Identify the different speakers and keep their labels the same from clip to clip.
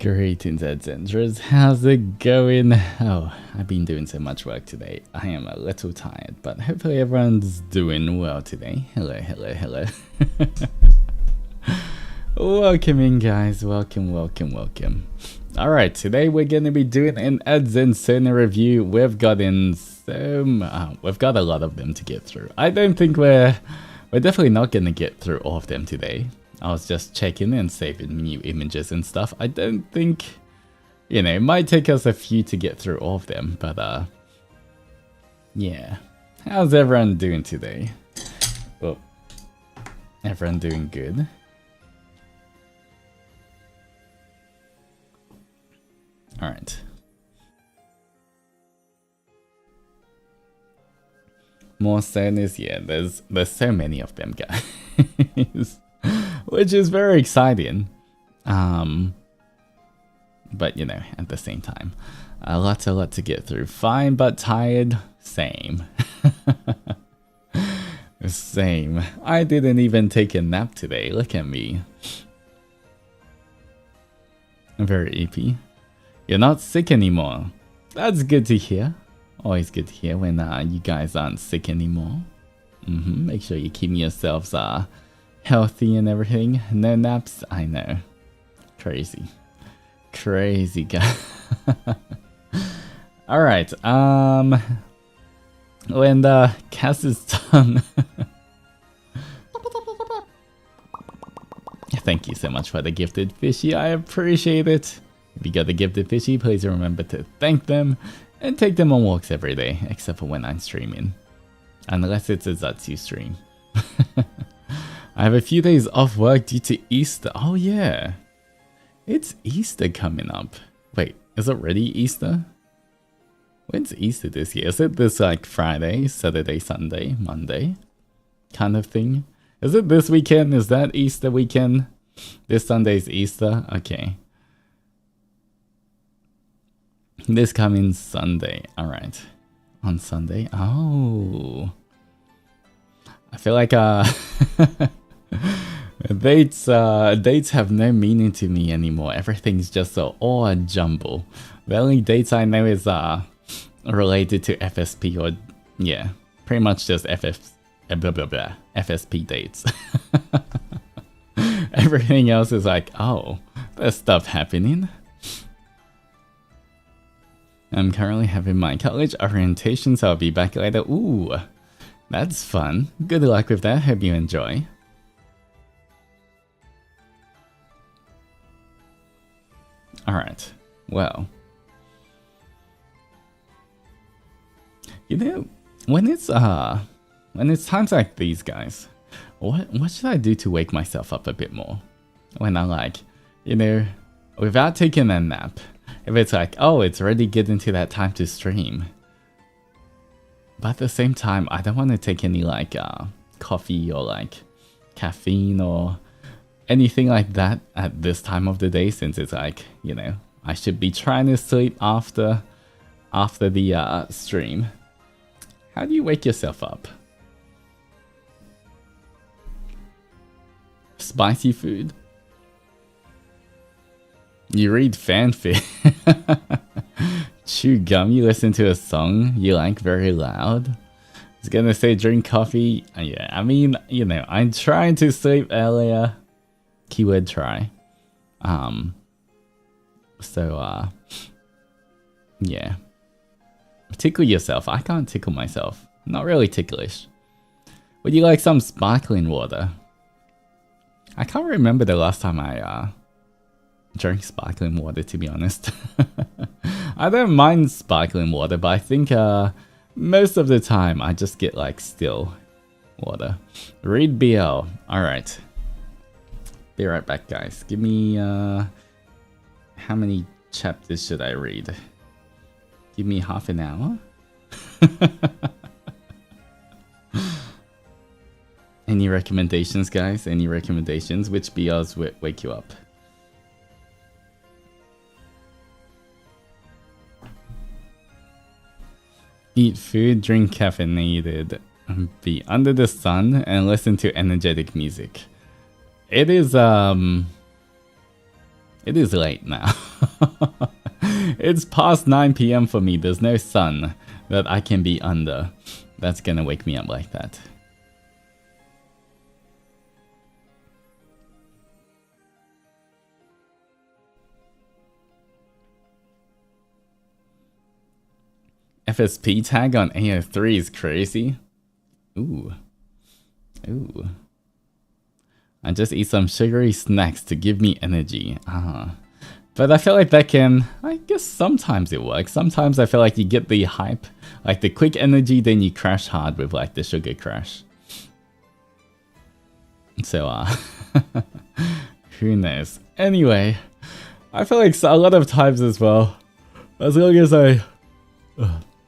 Speaker 1: Greetings, ADZENSONAs. How's it going? Oh, I've been doing so much work today. I am a little tired, but hopefully everyone's doing well today. Hello, hello, hello. Welcome in, guys. Welcome, welcome, welcome. Alright, today we're going to be doing an ADZENSONA review. We've got a lot of them to get through. I don't think we're definitely not going to get through all of them today. I was just checking and saving new images and stuff. I don't think, it might take us a few to get through all of them, but yeah. How's everyone doing today? Well, everyone doing good? Alright. More Sonas, yeah, there's so many of them, guys. Which is very exciting. But at the same time, a lot to get through. Fine but tired, same. Same. I didn't even take a nap today, look at me. Very eepy. You're not sick anymore. That's good to hear. Always good to hear when you guys aren't sick anymore. Make sure you keep yourselves healthy and everything. No naps, I know. Crazy. Crazy guy. Alright, when the cast is done. Thank you so much for the gifted fishy, I appreciate it. If you got the gifted fishy, please remember to thank them and take them on walks every day, except for when I'm streaming. Unless it's a Zatsu stream. I have a few days off work due to Easter. Oh yeah. It's Easter coming up. Wait, is it already Easter? When's Easter this year? Is it this like Friday, Saturday, Sunday, Monday kind of thing? Is it this weekend? Is that Easter weekend? This Sunday's Easter? Okay. This coming Sunday. Alright. On Sunday? Oh. I feel like dates have no meaning to me anymore. Everything's just all a jumble. The only dates I know is related to FSP or yeah, pretty much just FSP dates. Everything else is like, oh, there's stuff happening. I'm currently having my college orientation, so I'll be back later. Ooh, that's fun. Good luck with that. Hope you enjoy. Alright, well. When it's times like these, guys, what should I do to wake myself up a bit more? When I like, without taking a nap. If it's like, oh, it's already getting to that time to stream. But at the same time, I don't want to take any like coffee or like caffeine or anything like that at this time of the day, since it's like, I should be trying to sleep after the stream. How do you wake yourself up? Spicy food? You read fanfic. Chew gum, you listen to a song you like very loud. I was gonna say drink coffee. Yeah, I mean, I'm trying to sleep earlier. Keyword try. Yeah. Tickle yourself. I can't tickle myself. Not really ticklish. Would you like some sparkling water? I can't remember the last time I drank sparkling water, to be honest. I don't mind sparkling water, but I think most of the time I just get like still water. Read BL. Alright. Be right back, guys. Give me how many chapters should I read? Give me half an hour? Any recommendations, guys? Any recommendations? Which BLs wake you up? Eat food, drink caffeinated, be under the sun, and listen to energetic music. It is late now. It's past 9 PM for me. There's no sun that I can be under. That's gonna wake me up like that. FSP tag on AO3 is crazy. Ooh. Ooh. I just eat some sugary snacks to give me energy. But I feel like that can, I guess sometimes it works. Sometimes I feel like you get the hype, like the quick energy, then you crash hard with like the sugar crash. So, who knows? Anyway, I feel like a lot of times as well, as long as I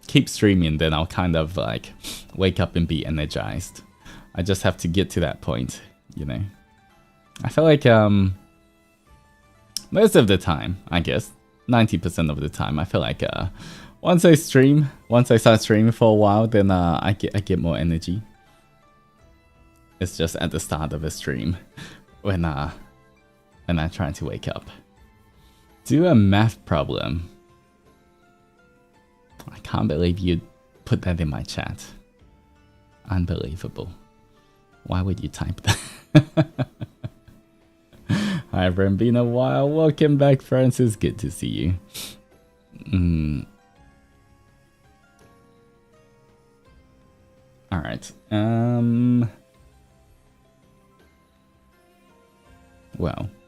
Speaker 1: keep streaming, then I'll kind of like wake up and be energized. I just have to get to that point, you know? I feel like most of the time, I guess, 90% of the time, I feel like once I start streaming for a while, then I get more energy. It's just at the start of a stream when I try to wake up. Do a math problem. I can't believe you put that in my chat. Unbelievable. Why would you type that? Hi, everyone. Been a while. Welcome back, Francis. Good to see you. All right. Well.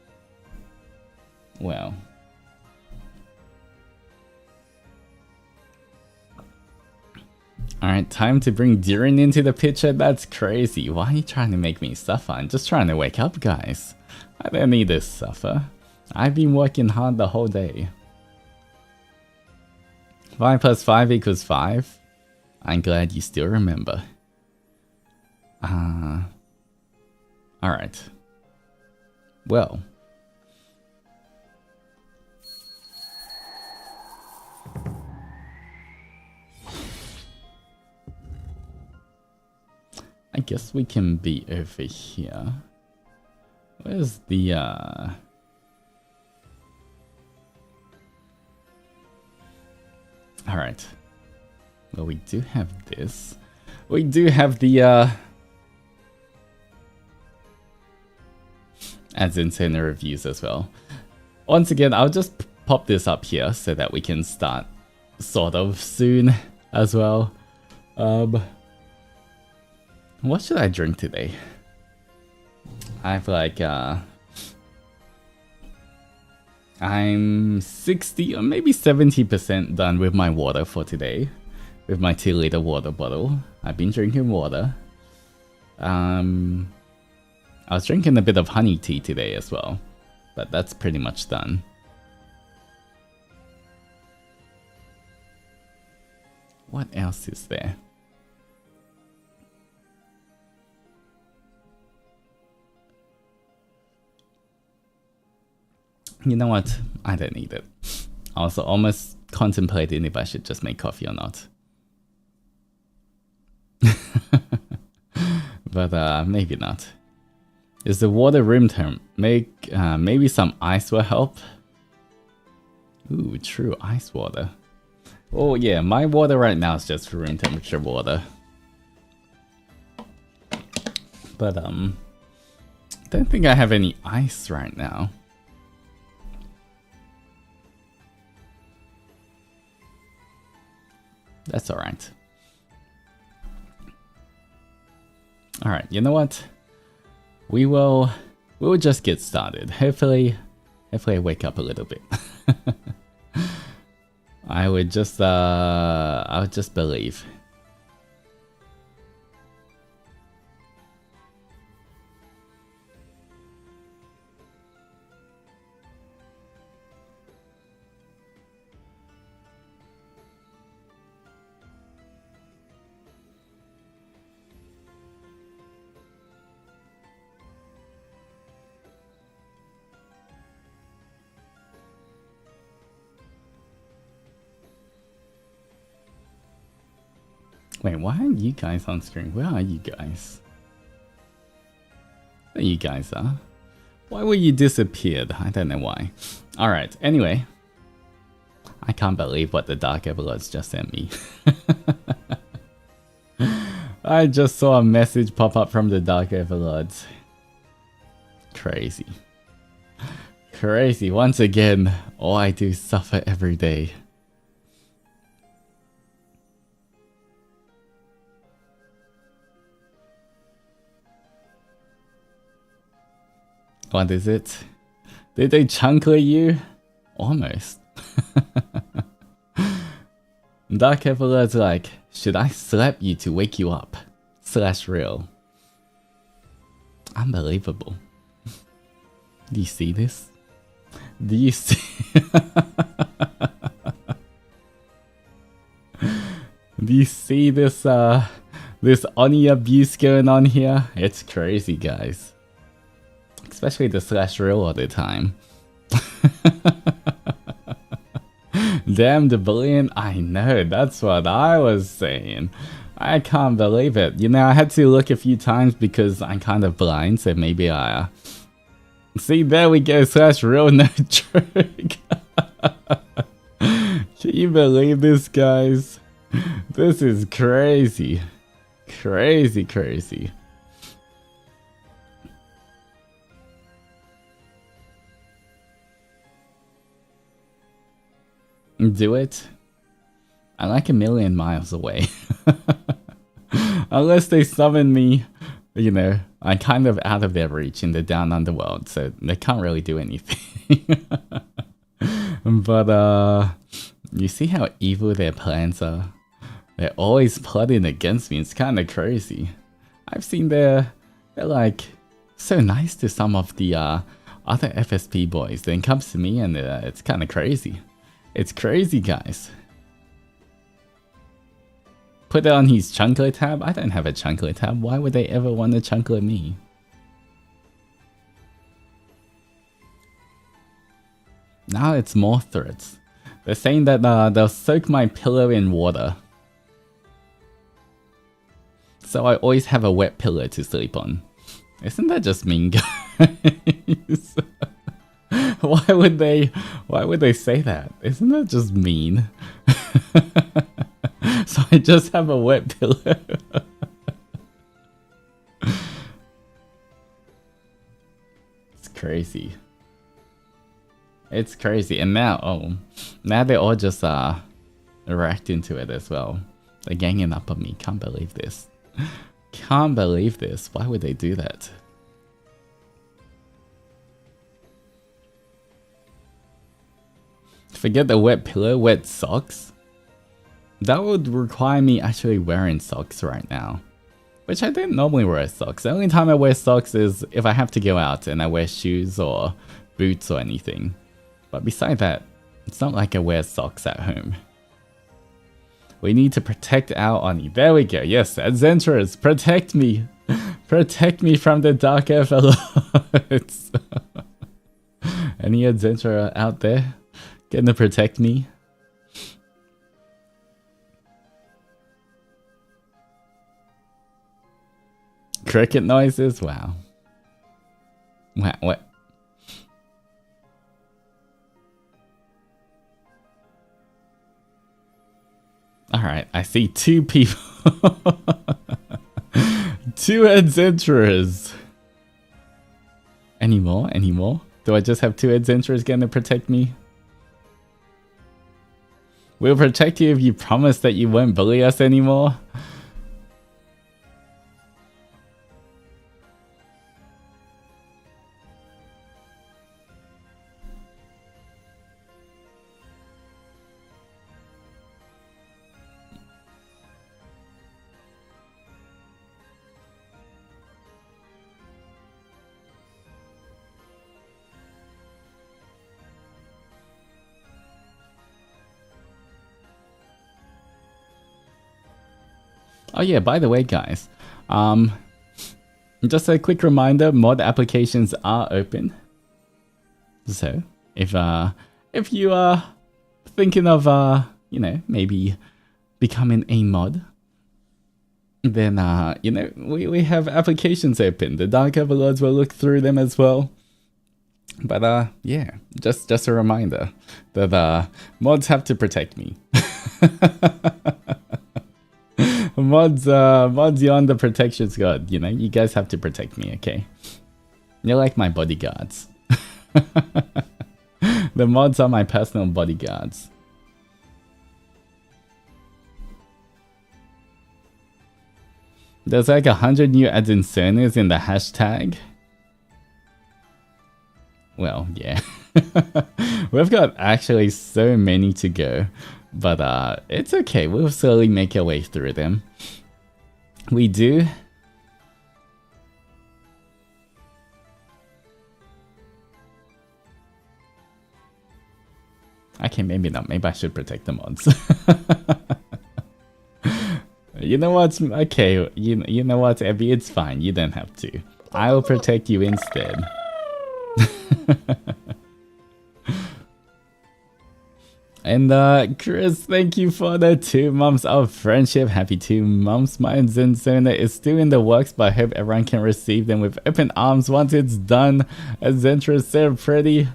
Speaker 1: Alright, time to bring Durin into the picture. That's crazy. Why are you trying to make me suffer? I'm just trying to wake up, guys. I don't need to suffer. I've been working hard the whole day. 5 plus 5 equals 5. I'm glad you still remember. Alright. Well. I guess we can be over here. Where's the Alright. Well, we do have this. We do have the ADZENSONA reviews as well. Once again, I'll just pop this up here so that we can start sort of soon as well. What should I drink today? I've like I'm 60 or maybe 70% done with my water for today. With my 2-liter water bottle. I've been drinking water. I was drinking a bit of honey tea today as well. But that's pretty much done. What else is there? You know what? I don't need it. I was almost contemplating if I should just make coffee or not. But maybe not. Is the water room temp? Maybe some ice will help. Ooh, true ice water. Oh yeah, my water right now is just room temperature water. But I don't think I have any ice right now. That's alright. Alright, you know what? We'll just get started. Hopefully I wake up a little bit. I would just believe. Wait, why aren't you guys on screen? Where are you guys? There you guys are. Why were you disappeared? I don't know why. Alright, anyway. can't believe what the Dark Overlords just sent me. I just saw a message pop up from the Dark Overlords. Crazy. Crazy. Once again, all I do is suffer every day. What is it? Did they chunkle you? Almost. Dark Everlord's like, should I slap you to wake you up? / real. Unbelievable. Do you see this? Do you see? Do you see this this Oni abuse going on here? It's crazy, guys. Especially the / real all the time. Damn the billion. I know, that's what I was saying. I can't believe it. You know, I had to look a few times because I'm kind of blind, so maybe I... See, there we go, / real no trick. Can you believe this, guys? This is crazy. Crazy, crazy. Do it? I'm like a million miles away. Unless they summon me, you know, I'm kind of out of their reach in the down underworld, so they can't really do anything. But, you see how evil their plans are? They're always plotting against me. It's kind of crazy. I've seen they're like so nice to some of the other FSP boys. Then comes to me and it's kind of crazy. It's crazy, guys. Put it on his chunkler tab? I don't have a chunkler tab. Why would they ever want to chunkler me? Now it's more threats. They're saying that they'll soak my pillow in water. So I always have a wet pillow to sleep on. Isn't that just mean, guys? Why would they say that? Isn't that just mean? So I just have a wet pillow. It's crazy. It's crazy. And now, now they all just reacting to it as well. They're ganging up on me. Can't believe this. Can't believe this. Why would they do that? Forget the wet pillow, wet socks. That would require me actually wearing socks right now. Which I don't normally wear socks. The only time I wear socks is if I have to go out and I wear shoes or boots or anything. But beside that, it's not like I wear socks at home. We need to protect our Oni. There we go. Yes, adventurers, protect me. Protect me from the Dark Overlords. Any adventurer out there gonna protect me? Cricket noises? Wow. What? Alright, I see 2 people. 2 adventurers. Any more? Any more? Do I just have 2 adventurers gonna protect me? We'll protect you if you promise that you won't bully us anymore. Oh yeah, by the way, guys, just a quick reminder, mod applications are open. So, if you are thinking of, you know, maybe becoming a mod, then, you know, we have applications open. The Dark Overlords will look through them as well. But yeah, just a reminder that mods have to protect me. mods, you're on the protection squad. You know, you guys have to protect me, okay? You're like my bodyguards. The mods are my personal bodyguards. There's like 100 new ADZENSONAs in the hashtag. Well, yeah. We've got actually so many to go. But it's okay. We'll slowly make our way through them. We do. Okay, maybe not. Maybe I should protect the mods. You know what? Okay, you know what, Abby? It's fine. You don't have to. I will protect you instead. And Chris, thank you for the 2 months of friendship. Happy 2 months. My Zensona is still in the works, but I hope everyone can receive them with open arms once it's done. Zentra said pretty.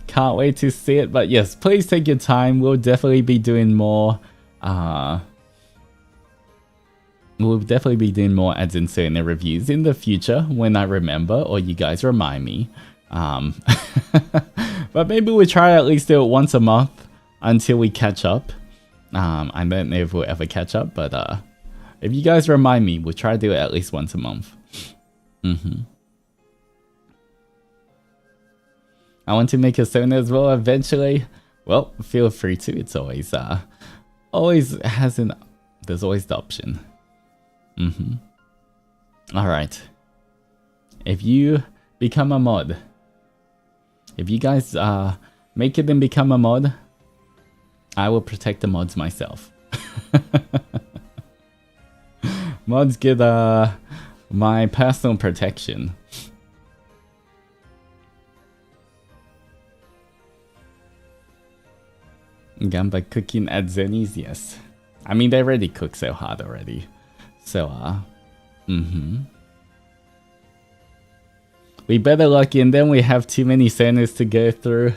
Speaker 1: Can't wait to see it. But yes, please take your time. We'll definitely be doing more. We'll definitely be doing more ADZENSONA reviews in the future when I remember or you guys remind me. But maybe we'll try at least do it once a month until we catch up. I don't know if we'll ever catch up, but if you guys remind me, we'll try to do it at least once a month. I want to make a Sona as well eventually. Well, feel free to. It's always there's always the option. Alright. If you become a mod, if you guys make it and become a mod, I will protect the mods myself. Mods get my personal protection. Gamba cooking at Zennies, yes. I mean, they already cook so hard already. So, we better lock in, then we have too many Sonas to go through.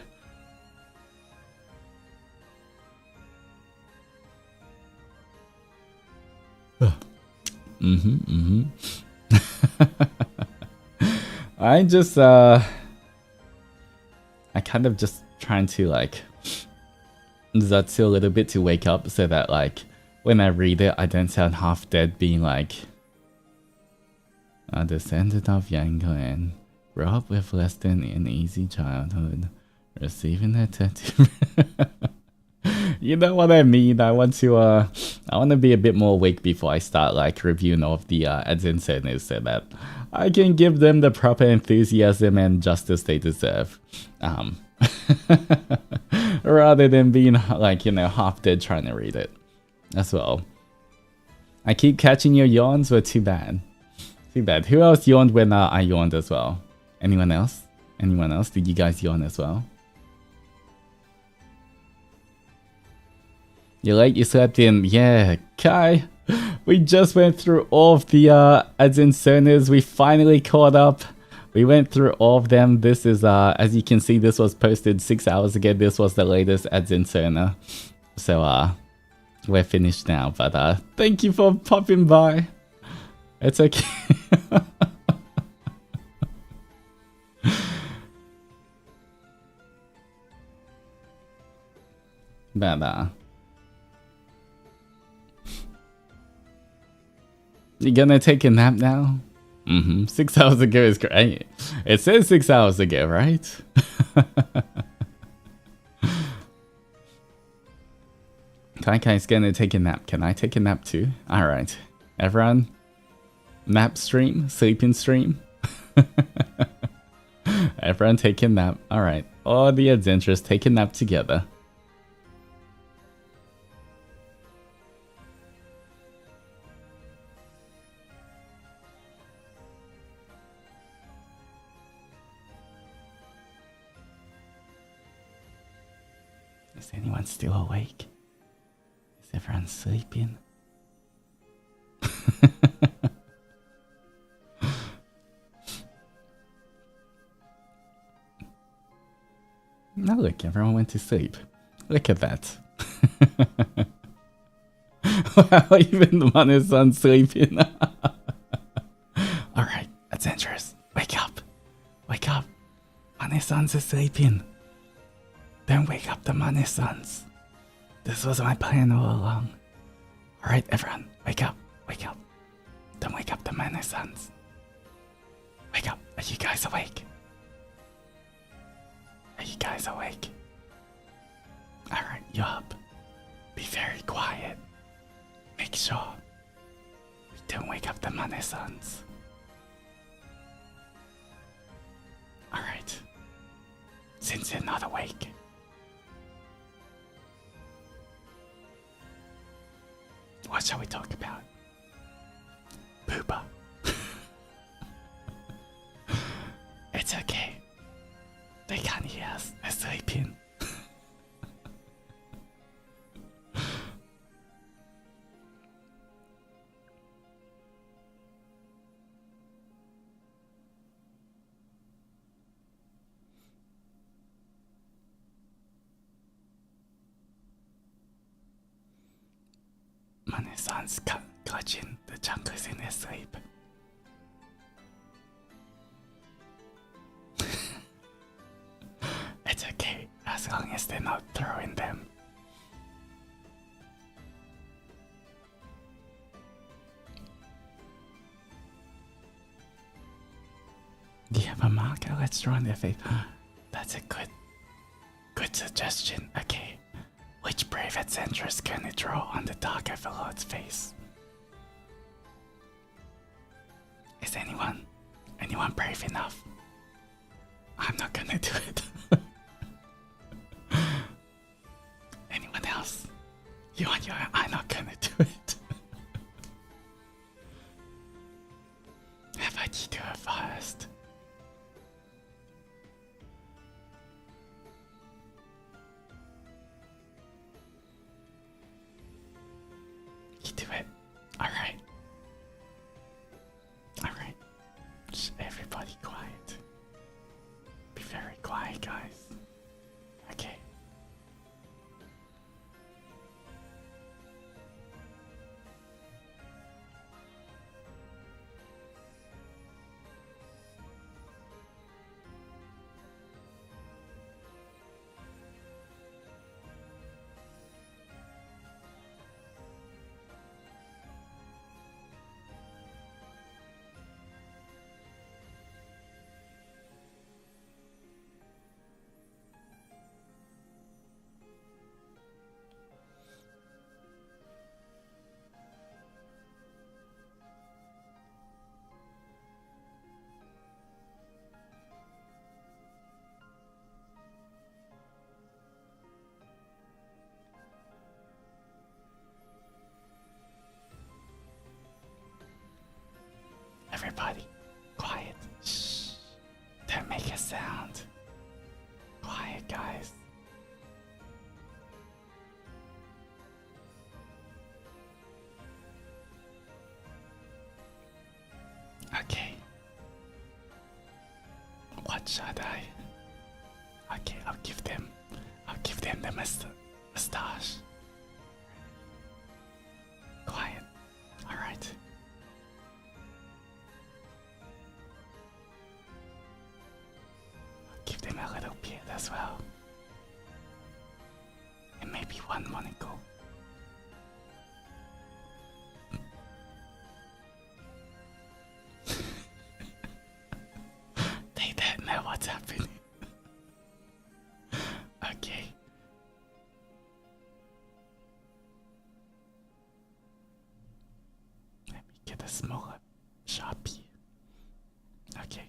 Speaker 1: I just, I kind of just trying to like Zatsu a little bit to wake up so that like when I read it, I don't sound half dead being like a descendant of Yango and grew up with less than an easy childhood, receiving a tattoo. You know what I mean? I want to be a bit more awake before I start like reviewing all of the ADZENSONAs so that I can give them the proper enthusiasm and justice they deserve. Rather than being like, you know, half dead trying to read it as well. I keep catching your yawns, but too bad. Too bad. Who else yawned when I yawned as well? Anyone else? Anyone else? Did you guys yawn as well? You're late, you slept in. Yeah, Kai. We just went through all of the ADZENSONAs. We finally caught up. We went through all of them. This is, as you can see, this was posted 6 hours ago. This was the latest ADZENSONA. So, we're finished now. But thank you for popping by. It's okay. But, you gonna take a nap now? 6 hours ago is great. It says 6 hours ago, right? Kai-Kai's gonna take a nap. Can I take a nap too? Alright. Everyone, nap stream, sleeping stream. Everyone take a nap. Alright. All the adventurers take a nap together. Is anyone still awake? Is everyone sleeping? awake. Everyone went to sleep. Look at that. Wow, even the Mane-san's sleeping. Alright, adventurers, wake up. Wake up. Mane-san's is sleeping. Don't wake up the Mane-sans. This was my plan all along. Alright, everyone, wake up. Wake up. Don't wake up the Mane-sans. Wake up. Are you guys awake? Are you guys awake? Alright, you up. Be very quiet. Make sure we don't wake up the Mane-sans. Alright. Since you're not awake, what shall we talk about? Poopa. It's okay. They can't hear us. They're sleeping. Mane-san's clutching the chunkless in his sleep. It's okay, as long as they're not throwing them. Do you have a marker? Let's draw on their face. That's a good suggestion. Okay. Which brave adventurers can we draw on the dark overlord's face? Is anyone brave enough? I'm not gonna do it. Anyone else? I'm not gonna do it. How about you do it first? You do it. Alright. Alright. Just everybody quiet. Be very quiet, guys. Okay. Everybody, quiet. Shh. Don't make a sound. Quiet, guys. Okay. What should I? Okay, I'll give them the mustache. Quiet. All right. Give them a little beard as well. And maybe one monocle. They don't know what's happening. Okay. Let me get a smaller Sharpie. Okay.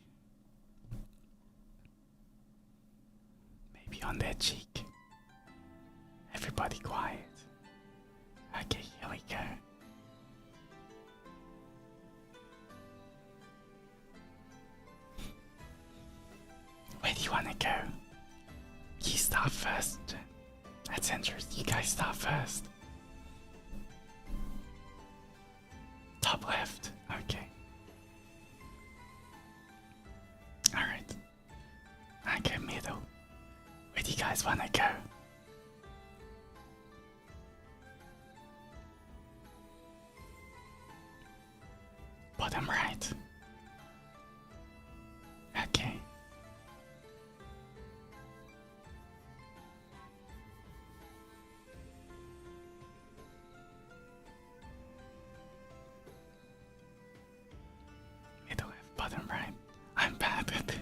Speaker 1: Maybe on their cheek. Everybody quiet. Okay, here we go. Where do you want to go? You start first. Adventurers, you guys start first. Top left. Okay. Alright. I go middle. Where do you guys want to go? Bottom right. Okay. Middle left, bottom right. I'm bad at this.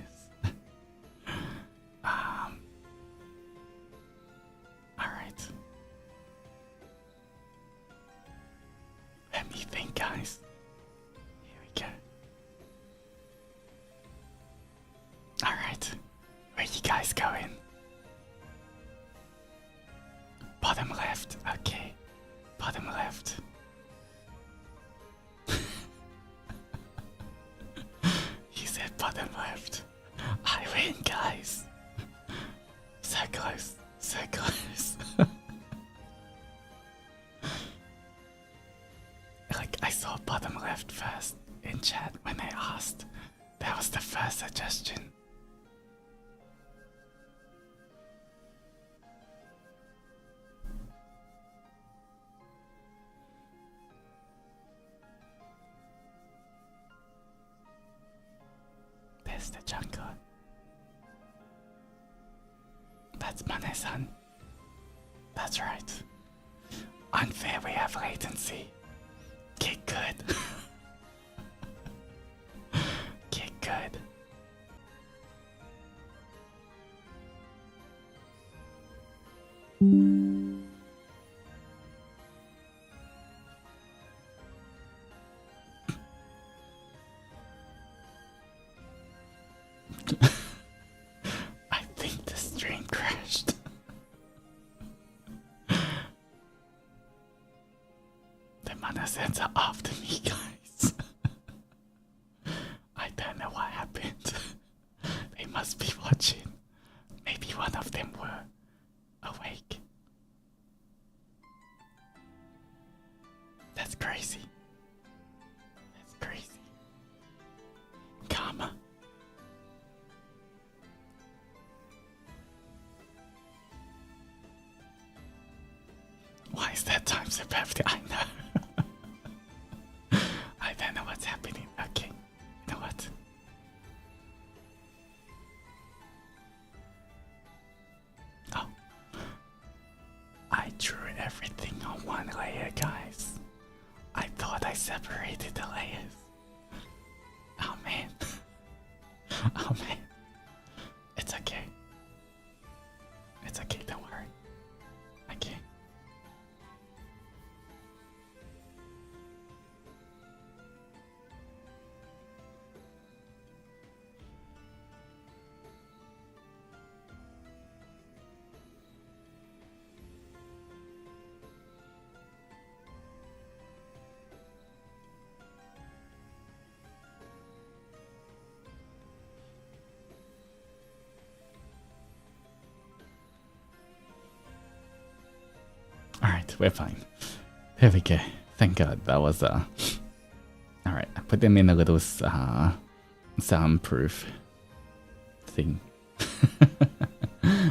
Speaker 1: Alright. Let me think, guys. Here we go. Alright. Where you guys going? Bottom left. Okay. Bottom left. You said bottom left. I win, guys. So close. So close. Like, I saw bottom left first in chat when I asked. That was the first suggestion. There's the jungle. That's Mane-san. That's right. Unfair, we have latency. Get good. Get good. I think the stream crashed. The mana sends are after me, guys. I don't know what happened. They must be watching. Maybe one of them were awake. That's crazy. That's crazy. Karma. Why is that time so perfect? I know. I don't know what's happening. Okay, you know what? Oh. I drew everything on one layer, guys. I thought I separated the layers. Oh man. Oh man. It's okay. It's okay, don't worry. Okay. Alright, we're fine. There we go. Thank God. That was alright, I put them in a little soundproof thing.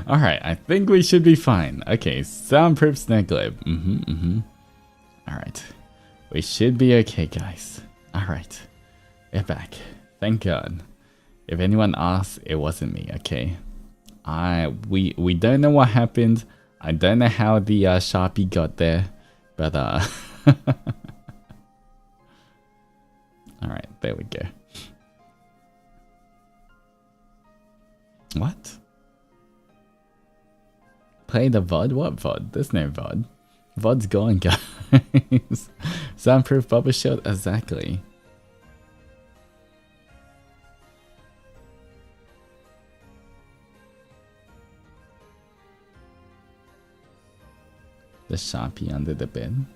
Speaker 1: Alright, I think we should be fine. Okay, soundproof snake lib. Alright. We should be okay, guys. Alright. We're back. Thank God. If anyone asks, it wasn't me, okay? We don't know what happened. I don't know how the Sharpie got there, but alright, there we go. What? Play the VOD? What VOD? There's no VOD. VOD's gone, guys. Soundproof bubble shield? Exactly. The Sharpie under the bed.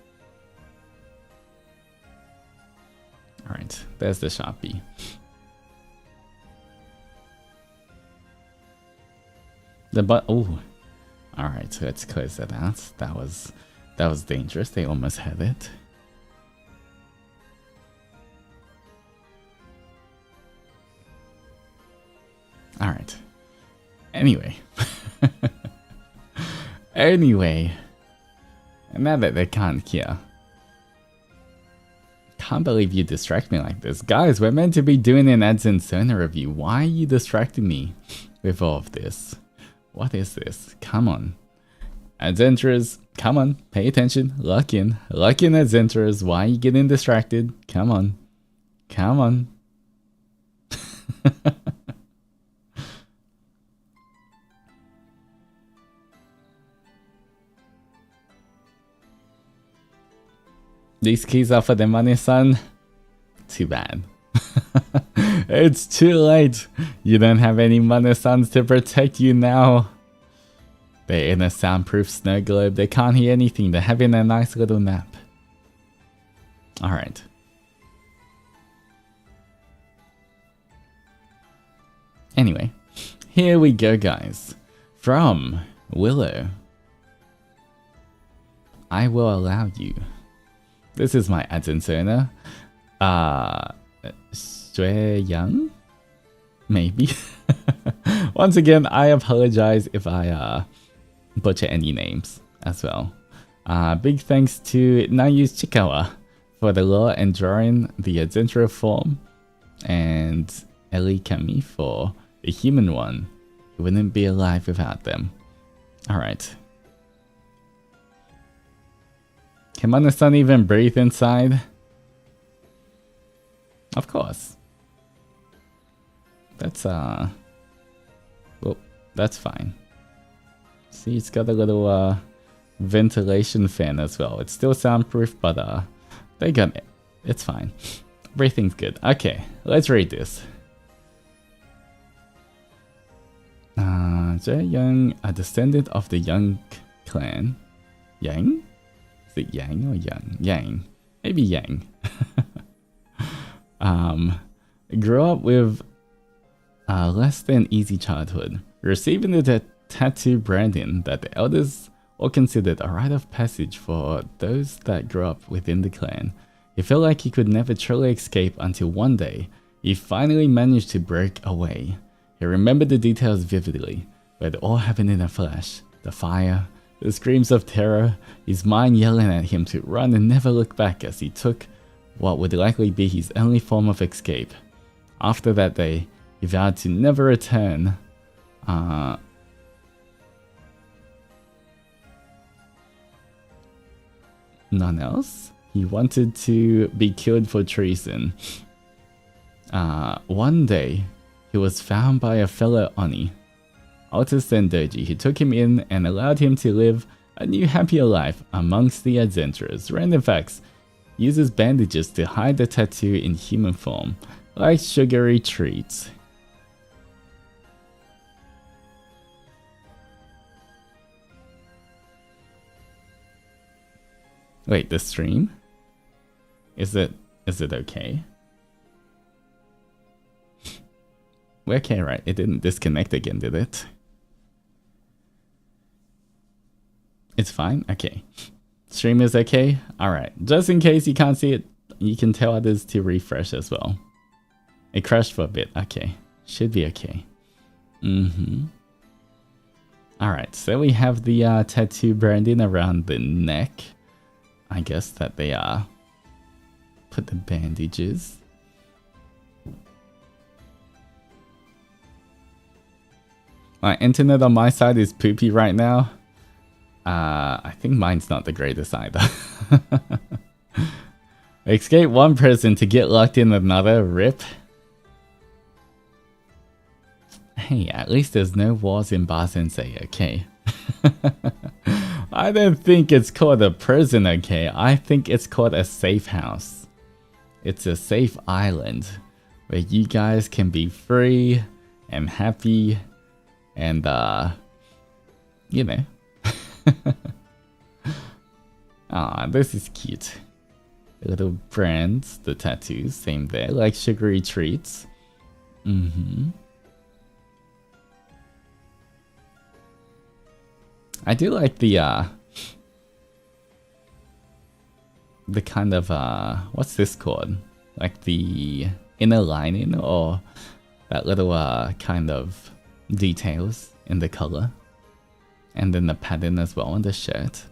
Speaker 1: Alright, there's the Sharpie. Oh, alright, let's close that out. That was dangerous. They almost had it. Alright. Anyway. Anyway, now that they can't hear. Can't believe you distract me like this. Guys, we're meant to be doing an ADZENSONA review. Why are you distracting me with all of this? What is this? Come on. ADZENTRAs, come on. Pay attention. Lock in. Lock in, ADZENTRAs. Why are you getting distracted? Come on. Come on. These keys are for the money, son. Too bad. It's too late. You don't have any money sons to protect you now. They're in a soundproof snow globe. They can't hear anything. They're having a nice little nap. Alright. Anyway, here we go, guys. From Willow. I will allow you. This is my ADZENSONA. Sui Young? Maybe. Once again, I apologize if I butcher any names as well. Big thanks to Nayu's Chikawa for the lore and drawing the ADZENTRA form, and Ellie Kami for the human one. He wouldn't be alive without them. Alright. Can Mana-san even breathe inside? Of course. That's well, that's fine. See, it's got a little ventilation fan as well. It's still soundproof, but they got it. It's fine. Everything's good. Okay, let's read this. Zhe Young, a descendant of the Young clan. Yang? Is it Yang or Young? Yang. Maybe Yang. Grew up with a less than easy childhood, receiving the tattoo branding that the elders all considered a rite of passage for those that grew up within the clan. He felt like he could never truly escape until one day, he finally managed to break away. He remembered the details vividly, but it all happened in a flash. The fire, the screams of terror, his mind yelling at him to run and never look back as he took what would likely be his only form of escape. After that day, he vowed to never return. None else? He wanted to be killed for treason. One day, he was found by a fellow Oni, Altus Zendoji, who took him in and allowed him to live a new happier life amongst the ADZENTRAs. Random facts: uses bandages to hide the tattoo in human form, like sugary treats. Wait, the stream? Is it okay? We're okay, right? It didn't disconnect again, did it? It's fine? Okay. Stream is okay? Alright. Just in case you can't see it, you can tell others to refresh as well. It crashed for a bit. Okay. Should be okay. Alright, so we have the tattoo branding around the neck. I guess that they put the bandages. My internet on my side is poopy right now. I think mine's not the greatest either. Escape one person to get locked in another. Rip. Hey, at least there's no wars in Ba Zen Se, okay? I don't think it's called a prison, okay? I think it's called a safe house. It's a safe island where you guys can be free and happy and, you know. Ah, this is cute. The little brands, the tattoos, same there, like sugary treats. I do like the kind of, what's this called? Like the inner lining, or that little kind of details in the color. And then the pattern as well on the shirt.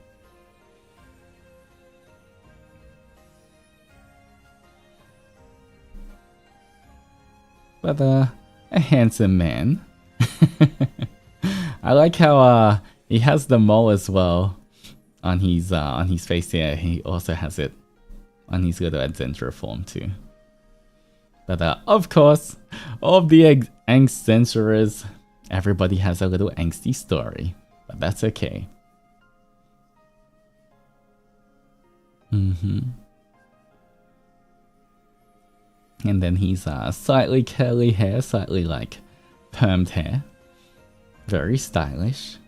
Speaker 1: But a handsome man. I like how he has the mole as well on his face here. He also has it on his little Adzentra form too. But of course, all of the angst censurers, everybody has a little angsty story, but that's okay. And then he's slightly curly hair, slightly like permed hair. Very stylish.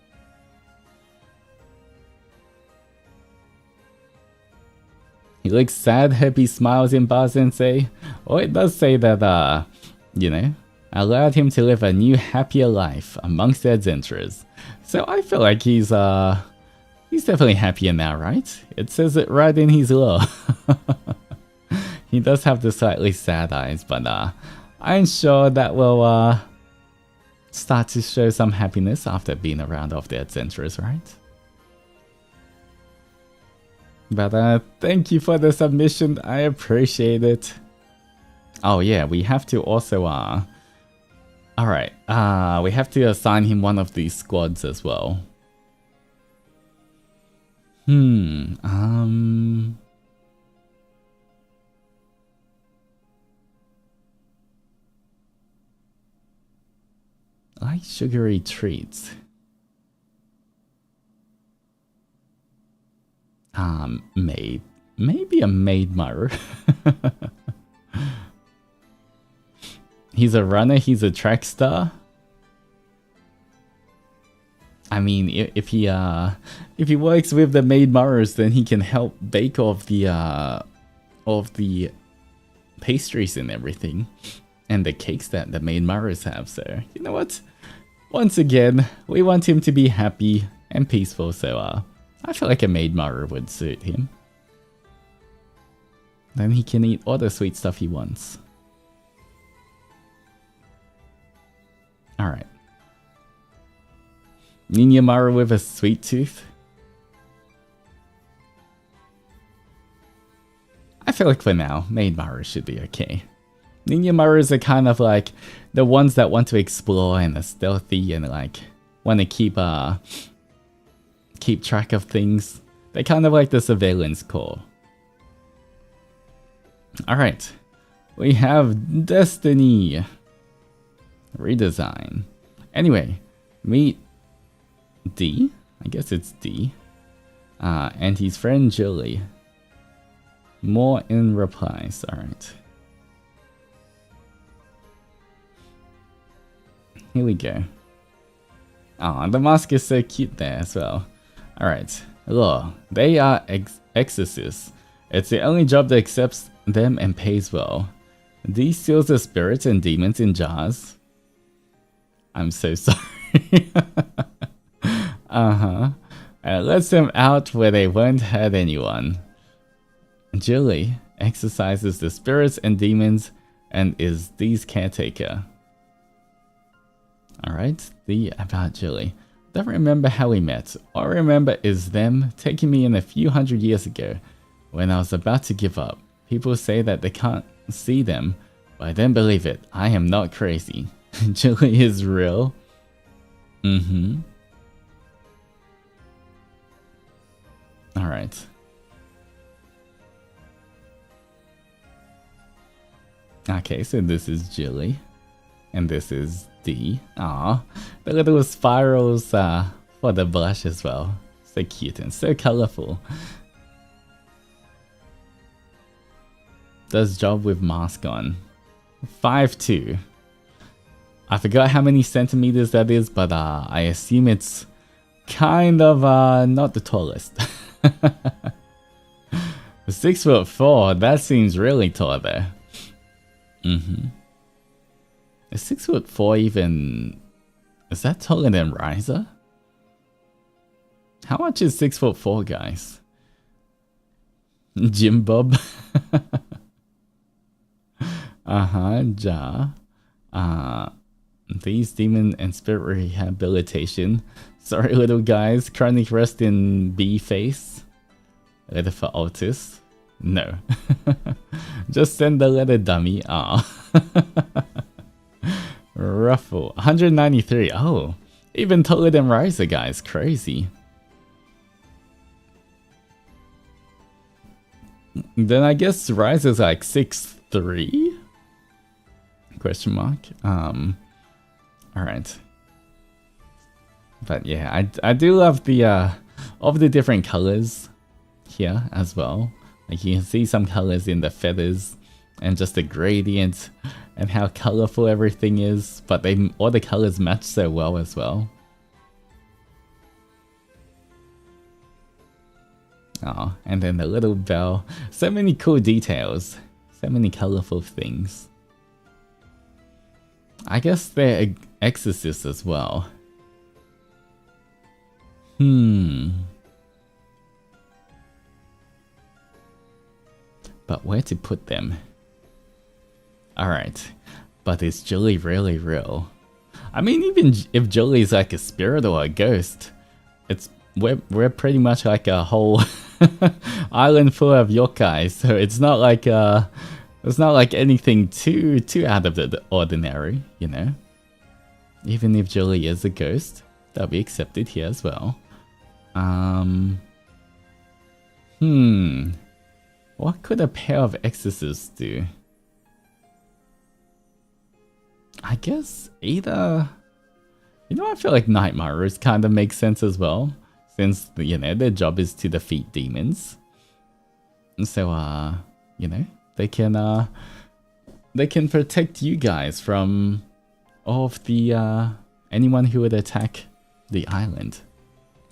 Speaker 1: He looks sad, hope he smiles in Ba Zen Se. Oh, it does say that, you know, allowed him to live a new, happier life amongst the Adzentras. So I feel like he's definitely happier now, right? It says it right in his law. He does have the slightly sad eyes, but I'm sure that will start to show some happiness after being around of the Adzentras, right? But thank you for the submission, I appreciate it. Oh yeah, we have to also alright, we have to assign him one of these squads as well. I like sugary treats. Maybe a maid Maru. He's a runner, he's a track star. I mean, if he works with the maid Marus, then he can help bake all of the pastries and everything, and the cakes that the maid Marus have. So you know what? Once again, we want him to be happy and peaceful. So I feel like a maid Maru would suit him. Then he can eat all the sweet stuff he wants. Alright. Ninja Maru with a sweet tooth. I feel like for now, maid Maru should be okay. Ninja Marus are kind of like the ones that want to explore and are stealthy and like want to keep track of things. They're kind of like the surveillance corps. Alright. We have Destiny. Redesign. Anyway, meet D. I guess it's D. And his friend Julie. More in replies. Alright. Here we go. Oh, the mask is so cute there as well. Alright. Hello. They are exorcists. It's the only job that accepts them and pays well. D seals the spirits and demons in jars. I'm so sorry. And lets them out where they won't hurt anyone. Julie exorcises the spirits and demons and is D's caretaker. Alright, about Julie. Don't remember how we met. All I remember is them taking me in a few hundred years ago when I was about to give up. People say that they can't see them, but I don't believe it. I am not crazy. Julie is real. Alright. Okay, so this is Julie. And this is D. Aww. The little spirals for the blush as well. So cute and so colorful. Does job with mask on. 5'2". I forgot how many centimeters that is, but I assume it's kind of not the tallest. 6'4", that seems really tall there. Is 6'4" even... Is that taller than Riser? How much is 6'4", guys? Jim Bob? Ja. These demon and spirit rehabilitation Sorry, little guys. Chronic rest in B face. Letter for Altus. No. Just send the letter, dummy. Ah. Ruffle. 193. Oh. Even taller than Riser, guys. Crazy. Then I guess Riser's like 6'3"? Question mark. Alright. But yeah, I do love the of the different colors here as well. Like you can see some colors in the feathers and just the gradient and how colorful everything is, but all the colors match so well as well. Oh, and then the little bell. So many cool details. So many colorful things. I guess they're exorcists as well. But where to put them? Alright. But is Julie really real? I mean, even if Julie's like a spirit or a ghost, we're pretty much like a whole island full of yokai, so it's not like anything too out of the ordinary, you know. Even if Julie is a ghost, that'll be accepted here as well. What could a pair of exorcists do? I guess either. You know, I feel like Nightmares kind of makes sense as well, since you know their job is to defeat demons. So you know, they can protect you guys from all of the anyone who would attack the island.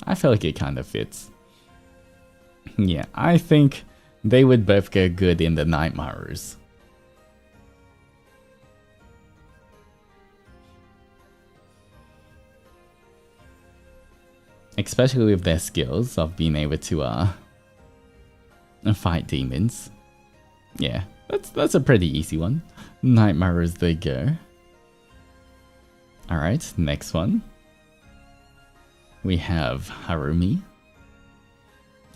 Speaker 1: I feel like it kind of fits. Yeah, I think they would both go good in the Nightmares. Especially with their skills of being able to fight demons. Yeah, that's a pretty easy one. Nightmares they go. Alright, next one. We have Harumi.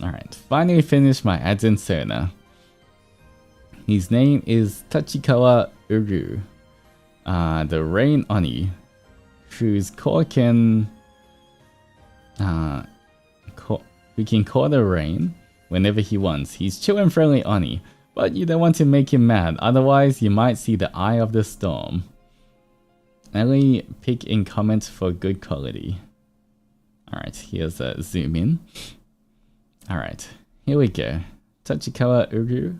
Speaker 1: Alright, finally finished my ADZENSONA. His name is Tachikawa Uru. The Rain Oni, whose core can who can call the rain whenever he wants. He's chill and friendly Oni, but you don't want to make him mad, otherwise you might see the eye of the storm. Only pick in comments for good quality. Alright, here's a zoom in. Alright, here we go. Tachikawa Uru,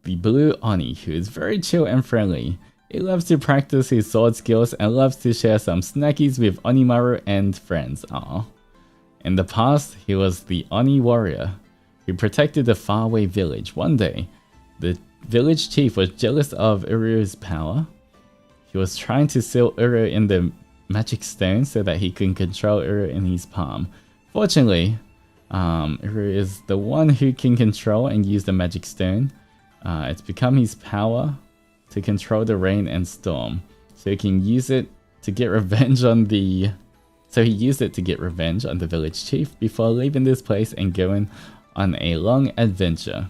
Speaker 1: the blue Oni, who is very chill and friendly. He loves to practice his sword skills and loves to share some snackies with Onimaru and friends. Aww. In the past, he was the Oni warrior who protected a faraway village. One day, the village chief was jealous of Uru's power. He was trying to seal Uru in the magic stone so that he could control Uru in his palm. Fortunately, Uru is the one who can control and use the magic stone. It's become his power to control the rain and storm, so he can use it to get revenge on the. So he used it to get revenge on the village chief before leaving this place and going on a long adventure.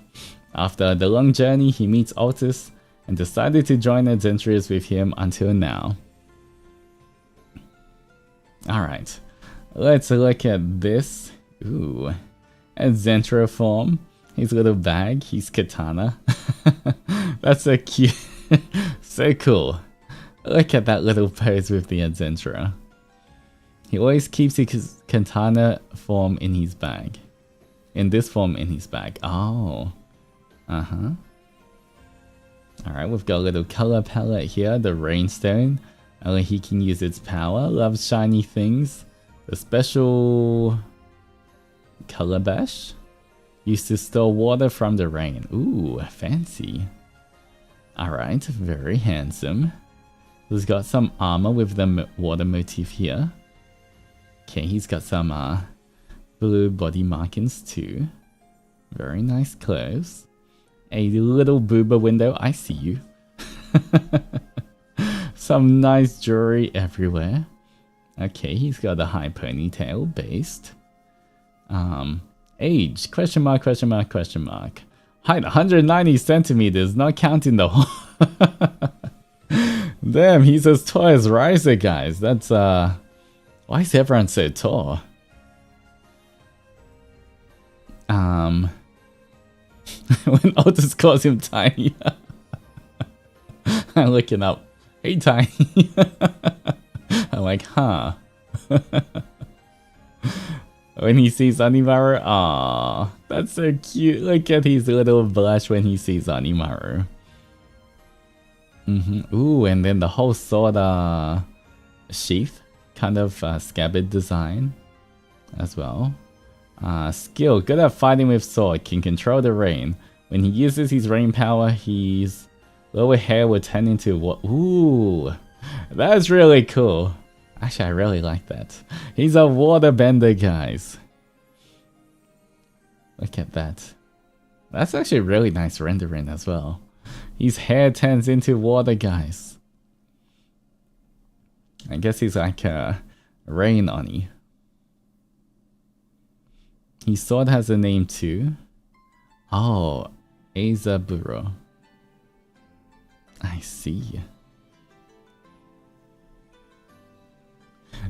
Speaker 1: After the long journey, he meets Altus and decided to join adventurers with him until now. Alright, let's look at this. Ooh, Adventurer form. His little bag, his katana. That's so cute. So cool. Look at that little pose with the adventurer. He always keeps his katana form in his bag. In this form in his bag. Oh. Uh-huh. Alright, we've got a little color palette here. The rainstone. Only he can use its power. Loves shiny things. The special calabash. Used to store water from the rain. Ooh, fancy. Alright, very handsome. He's got some armor with the water motif here. Okay, he's got some blue body markings too. Very nice clothes. A little booba window, I see you. Some nice jewelry everywhere. Okay, he's got a high ponytail based. Age, question mark, question mark, question mark. Height, 190 centimeters, not counting the Damn, he's as tall as Riser, guys. That's, why is everyone so tall? When Altus calls him tiny. I'm looking up. Hey, tiny. I'm like, huh. When he sees Onimaru, aww, that's so cute. Look at his little blush when he sees Onimaru. Ooh, and then the whole sword sheath, kind of scabbard design as well. Skill, good at fighting with sword, can control the rain. When he uses his rain power, his lower hair will turn into what? Ooh, that's really cool. Actually, I really like that. He's a waterbender, guys. Look at that. That's actually a really nice rendering as well. His hair turns into water, guys. I guess he's like a rain Oni. His sword has a name too. Oh, Azaburo. I see.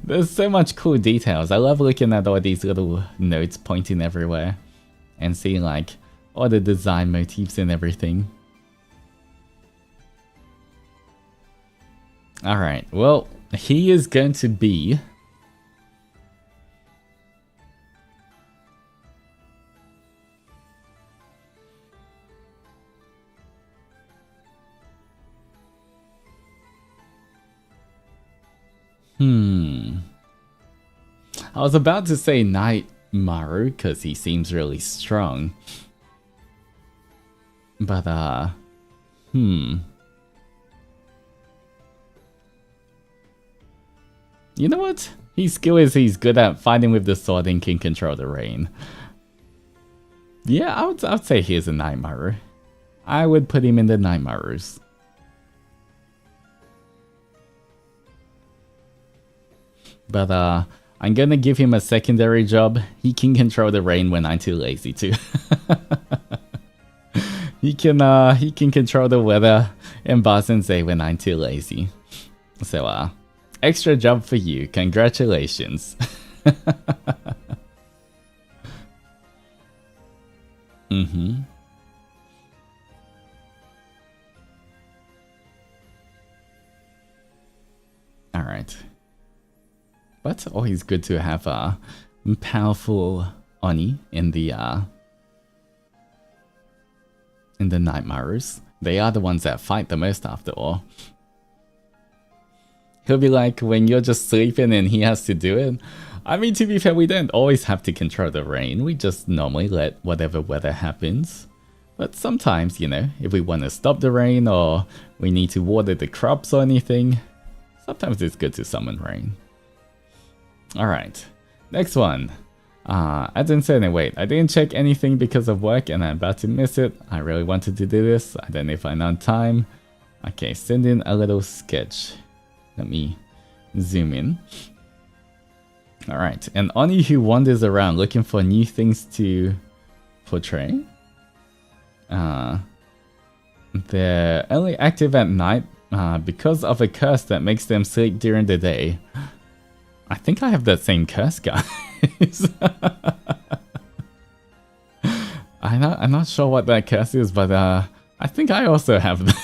Speaker 1: There's so much cool details. I love looking at all these little notes pointing everywhere and seeing like all the design motifs and everything. Alright, well, he is going to be I was about to say Onimaru because he seems really strong. But, you know what? His skill is he's good at fighting with the sword and can control the rain. Yeah, I would say he's a Onimaru. I would put him in the Onimarus. But, I'm gonna give him a secondary job. He can control the rain when I'm too lazy to. He can control the weather in Ba Zen Se when I'm too lazy. So, extra job for you. Congratulations. Alright. But always good to have a powerful Oni in the Onimarus. They are the ones that fight the most after all. He'll be like when you're just sleeping and he has to do it. I mean, to be fair, we don't always have to control the rain. We just normally let whatever weather happens. But sometimes, you know, if we want to stop the rain or we need to water the crops or anything, sometimes it's good to summon rain. Alright, next one. ADZENSONA Se, wait, I didn't check anything because of work and I'm about to miss it. I really wanted to do this. I don't know if I'm on time. Okay, send in a little sketch. Let me zoom in. Alright, an Oni who wanders around looking for new things to portray. They're only active at night because of a curse that makes them sleep during the day. I think I have that same curse, guys. I'm not sure what that curse is, but I think I also have that.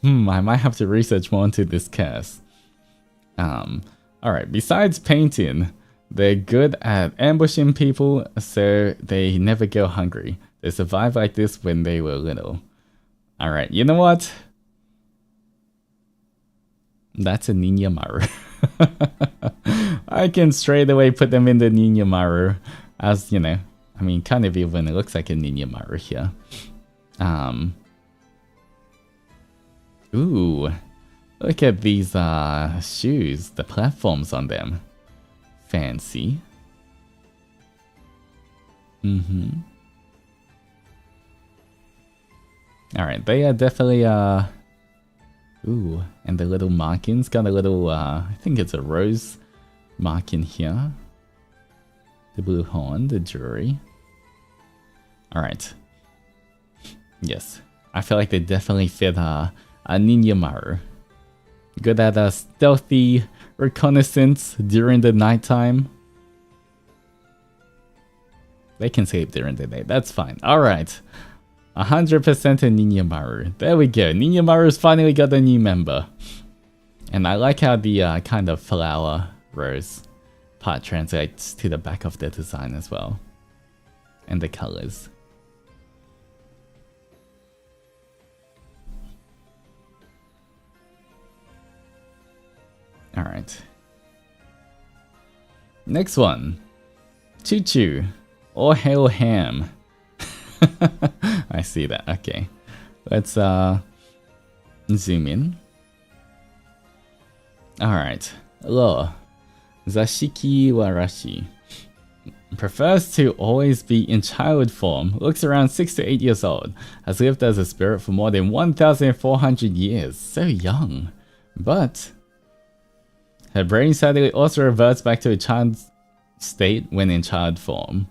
Speaker 1: I might have to research more into this curse. Alright, besides painting, they're good at ambushing people, so they never go hungry. They survived like this when they were little. Alright, you know what? That's a Onimaru. I can straight away put them in the Onimaru. As, you know, I mean, kind of even it looks like a Onimaru here. Ooh, look at these shoes, the platforms on them. Fancy. Alright, they are definitely Ooh, and the little markings got a little, I think it's a rose marking here. The blue horn, the jewelry. Alright. Yes, I feel like they definitely fit a Onimaru. Good at a stealthy reconnaissance during the nighttime. They can sleep during the day, that's fine. Alright. 100% a Onimaru. There we go. Onimaru's finally got a new member. And I like how the kind of flower rose part translates to the back of the design as well. And the colors. Alright. Next one. Choo Choo. Or Hail Ham. I see that. Okay. Let's zoom in. Alright. Lo. Zashiki Warashi. Prefers to always be in child form. Looks around 6 to 8 years old. Has lived as a spirit for more than 1,400 years. So young. But her brain sadly also reverts back to a child's state when in child form.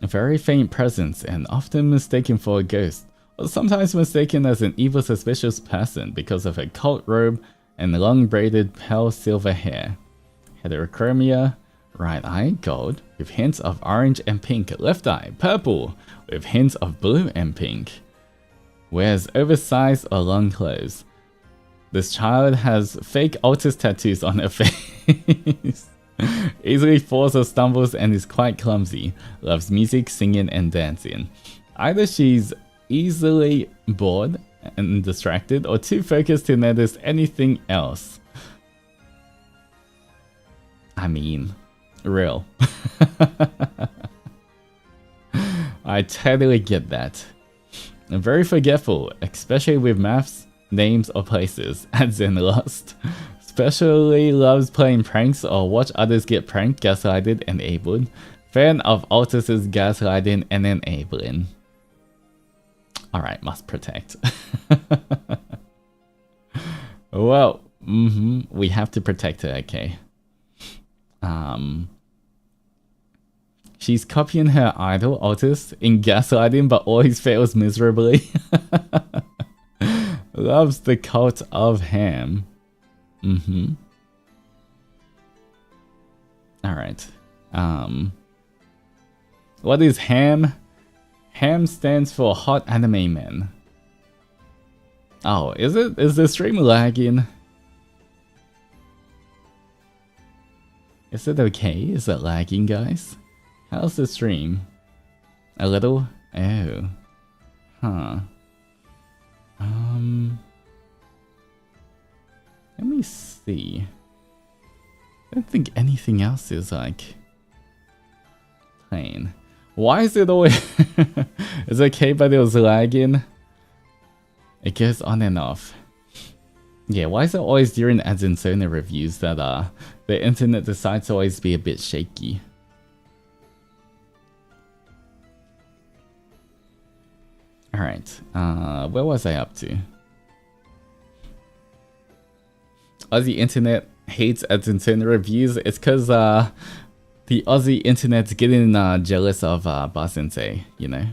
Speaker 1: A very faint presence and often mistaken for a ghost, or sometimes mistaken as an evil suspicious person because of her cult robe and long braided pale silver hair. Heterochromia, right eye gold with hints of orange and pink, left eye purple with hints of blue and pink. Wears oversized or long clothes. This child has fake Altus tattoos on her face. Easily falls or stumbles and is quite clumsy. Loves music, singing, and dancing. Either she's easily bored and distracted, or too focused to notice anything else. I mean, real. I totally get that. I'm very forgetful, especially with maths, names, or places. At Zen Lost. Especially loves playing pranks or watch others get pranked, gaslighted, and enabled. Fan of Altus's gaslighting and enabling. Alright, must protect. Well, we have to protect her, okay. She's copying her idol, Altus, in gaslighting but always fails miserably. Loves the cult of ham. Alright. What is ham? Ham stands for hot anime men. Oh, is it? Is the stream lagging? Is it okay? Is it lagging, guys? How's the stream? A little? Oh. Huh. Let me see. I don't think anything else is like plain. Why is it always it's okay but it was lagging? It goes on and off. Yeah, why is it always during ADZENSONA reviews that the internet decides to always be a bit shaky? Alright, where was I up to? Aussie internet hates ADZENSONA reviews. It's because the Aussie internet's getting jealous of Ba Zen Se, you know?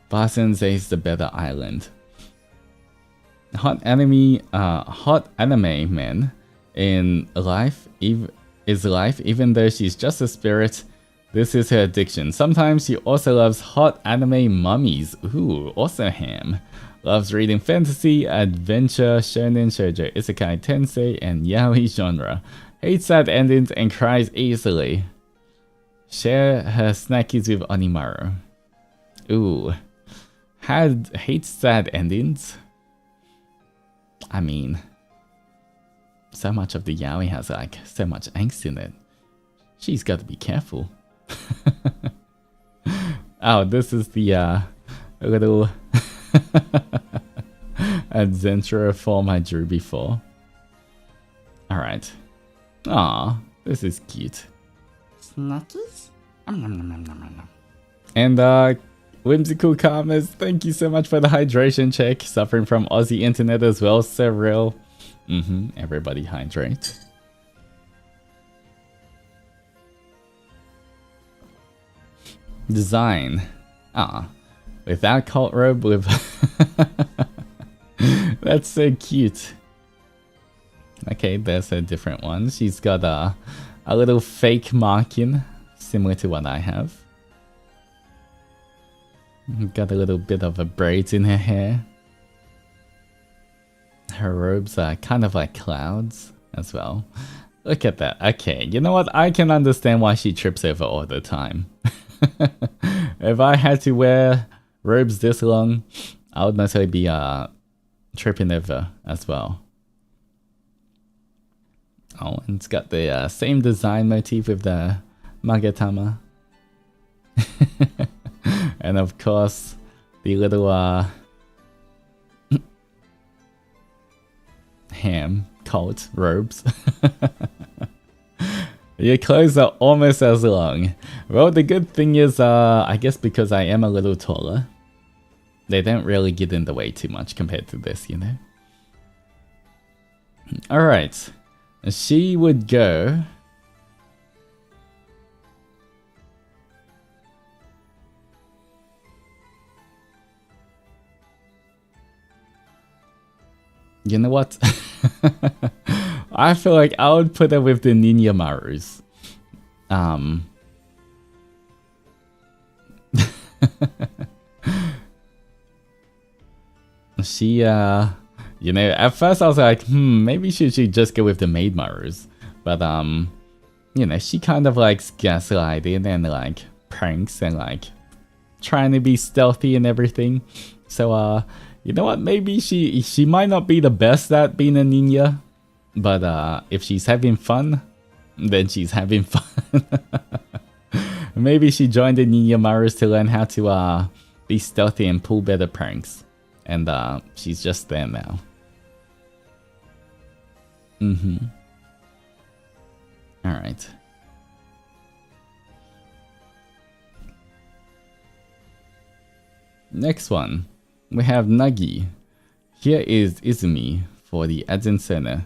Speaker 1: Ba Zen Se is the better island. Hot anime man in life is life, even though she's just a spirit. This is her addiction. Sometimes she also loves hot anime mummies. Ooh, also ham. Loves reading fantasy, adventure, shonen, shoujo, isekai, tensei, and yaoi genre. Hates sad endings and cries easily. Share her snackies with Onimaru. Ooh. Hates sad endings? I mean, so much of the yaoi has like so much angst in it. She's got to be careful. Oh, this is the little adventurer form I drew before. Alright. Aw, this is cute.
Speaker 2: Snackies?
Speaker 1: And Whimsical Karmas, thank you so much for the hydration check. Suffering from Aussie internet as well, Cyril. Everybody hydrate. Design. Without cult robe with... That's so cute. Okay, there's a different one. She's got a little fake marking, similar to what I have. Got a little bit of a braids in her hair. Her robes are kind of like clouds as well. Look at that. Okay, you know what? I can understand why she trips over all the time. If I had to wear robes this long, I would necessarily be tripping over as well. Oh, and it's got the same design motif with the Magatama. And of course, the little ham cult robes. Your clothes are almost as long. Well, the good thing is, I guess because I am a little taller, they don't really get in the way too much compared to this, you know? Alright. She would go... You know what? I feel like I would put her with the Onimarus. She, you know, at first I was like, maybe she should just go with the Maid Marus. But, you know, she kind of likes gaslighting and, like, pranks and, like, trying to be stealthy and everything. So, you know what? Maybe she might not be the best at being a ninja. But, if she's having fun, then she's having fun. Maybe she joined the Ninja Marus to learn how to, be stealthy and pull better pranks. And she's just there now. Alright. Next one. We have Nagi. Here is Izumi for the ADZENSONA.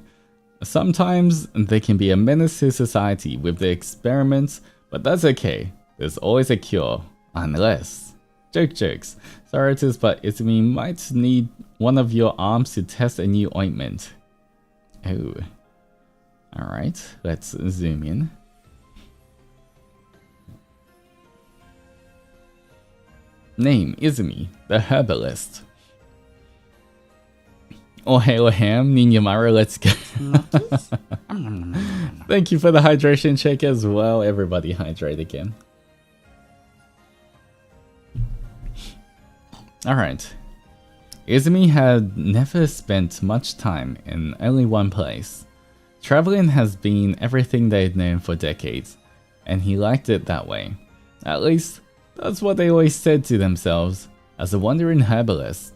Speaker 1: Sometimes they can be a menace to society with their experiments, but that's okay. There's always a cure. Unless... Jokes. Sorry Altus, but Izumi might need one of your arms to test a new ointment. Oh. Alright, let's zoom in. Name, Izumi, the herbalist. Oh, hail ham, Onimaru, let's go. Thank you for the hydration check as well. Everybody hydrate again. Alright. Izumi had never spent much time in only one place. Traveling has been everything they'd known for decades, and he liked it that way. At least, that's what they always said to themselves, as a wandering herbalist.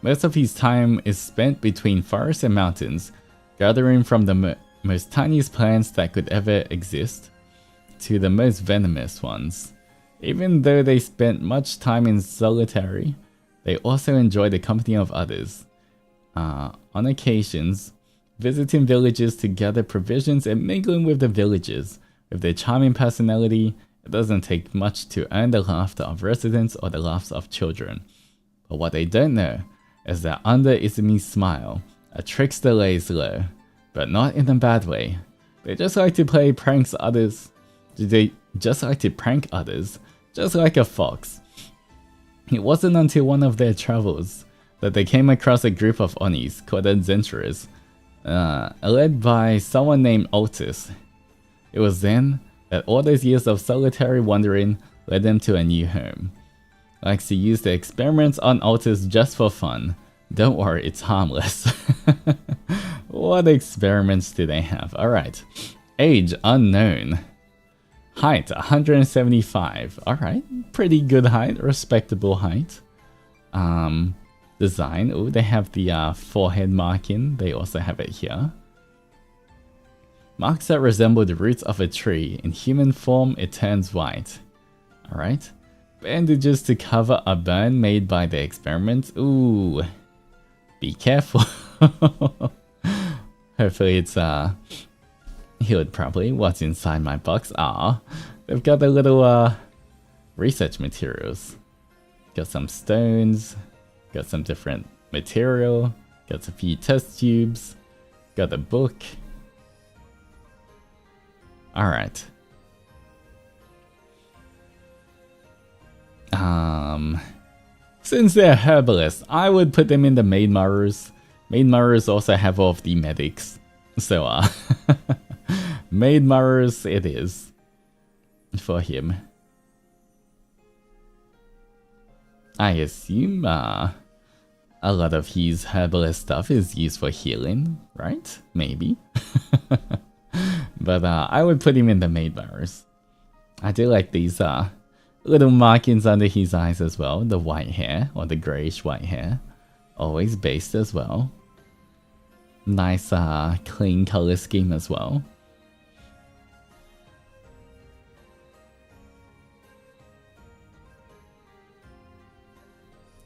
Speaker 1: Most of his time is spent between forests and mountains, gathering from the most tiniest plants that could ever exist, to the most venomous ones. Even though they spent much time in solitary, they also enjoyed the company of others. On occasions, visiting villages to gather provisions and mingling with the villagers. With their charming personality, it doesn't take much to earn the laughter of residents or the laughs of children. But what they don't know is that under Izumi's smile, a trickster lays low. But not in a bad way. They just like to play pranks others. They just like to prank others. Just like a fox. It wasn't until one of their travels that they came across a group of Onis called adventurers, led by someone named Altus. It was then that all those years of solitary wandering led them to a new home. Likes to use the experiments on Altus just for fun. Don't worry, it's harmless. What experiments do they have? Alright. Age unknown. Height 175. Alright, pretty good height, respectable height. Design. Oh, they have the forehead marking. They also have it here. Marks that resemble the roots of a tree. In human form, it turns white. Alright. Bandages to cover a burn made by the experiment. Ooh. Be careful. Hopefully it's healed properly. What's inside my box? Ah, they've got the little research materials. Got some stones. Got some different material. Got a few test tubes. Got a book. Alright. Since they're herbalists, I would put them in the Maid Marus. Maid Marus also have all of the medics. So, Maid Marus it is. For him. I assume, a lot of his herbalist stuff is used for healing, right? Maybe. But, I would put him in the Maid Marus. I do like these, little markings under his eyes as well. The white hair, or the greyish white hair. Always based as well. Nice, clean color scheme as well.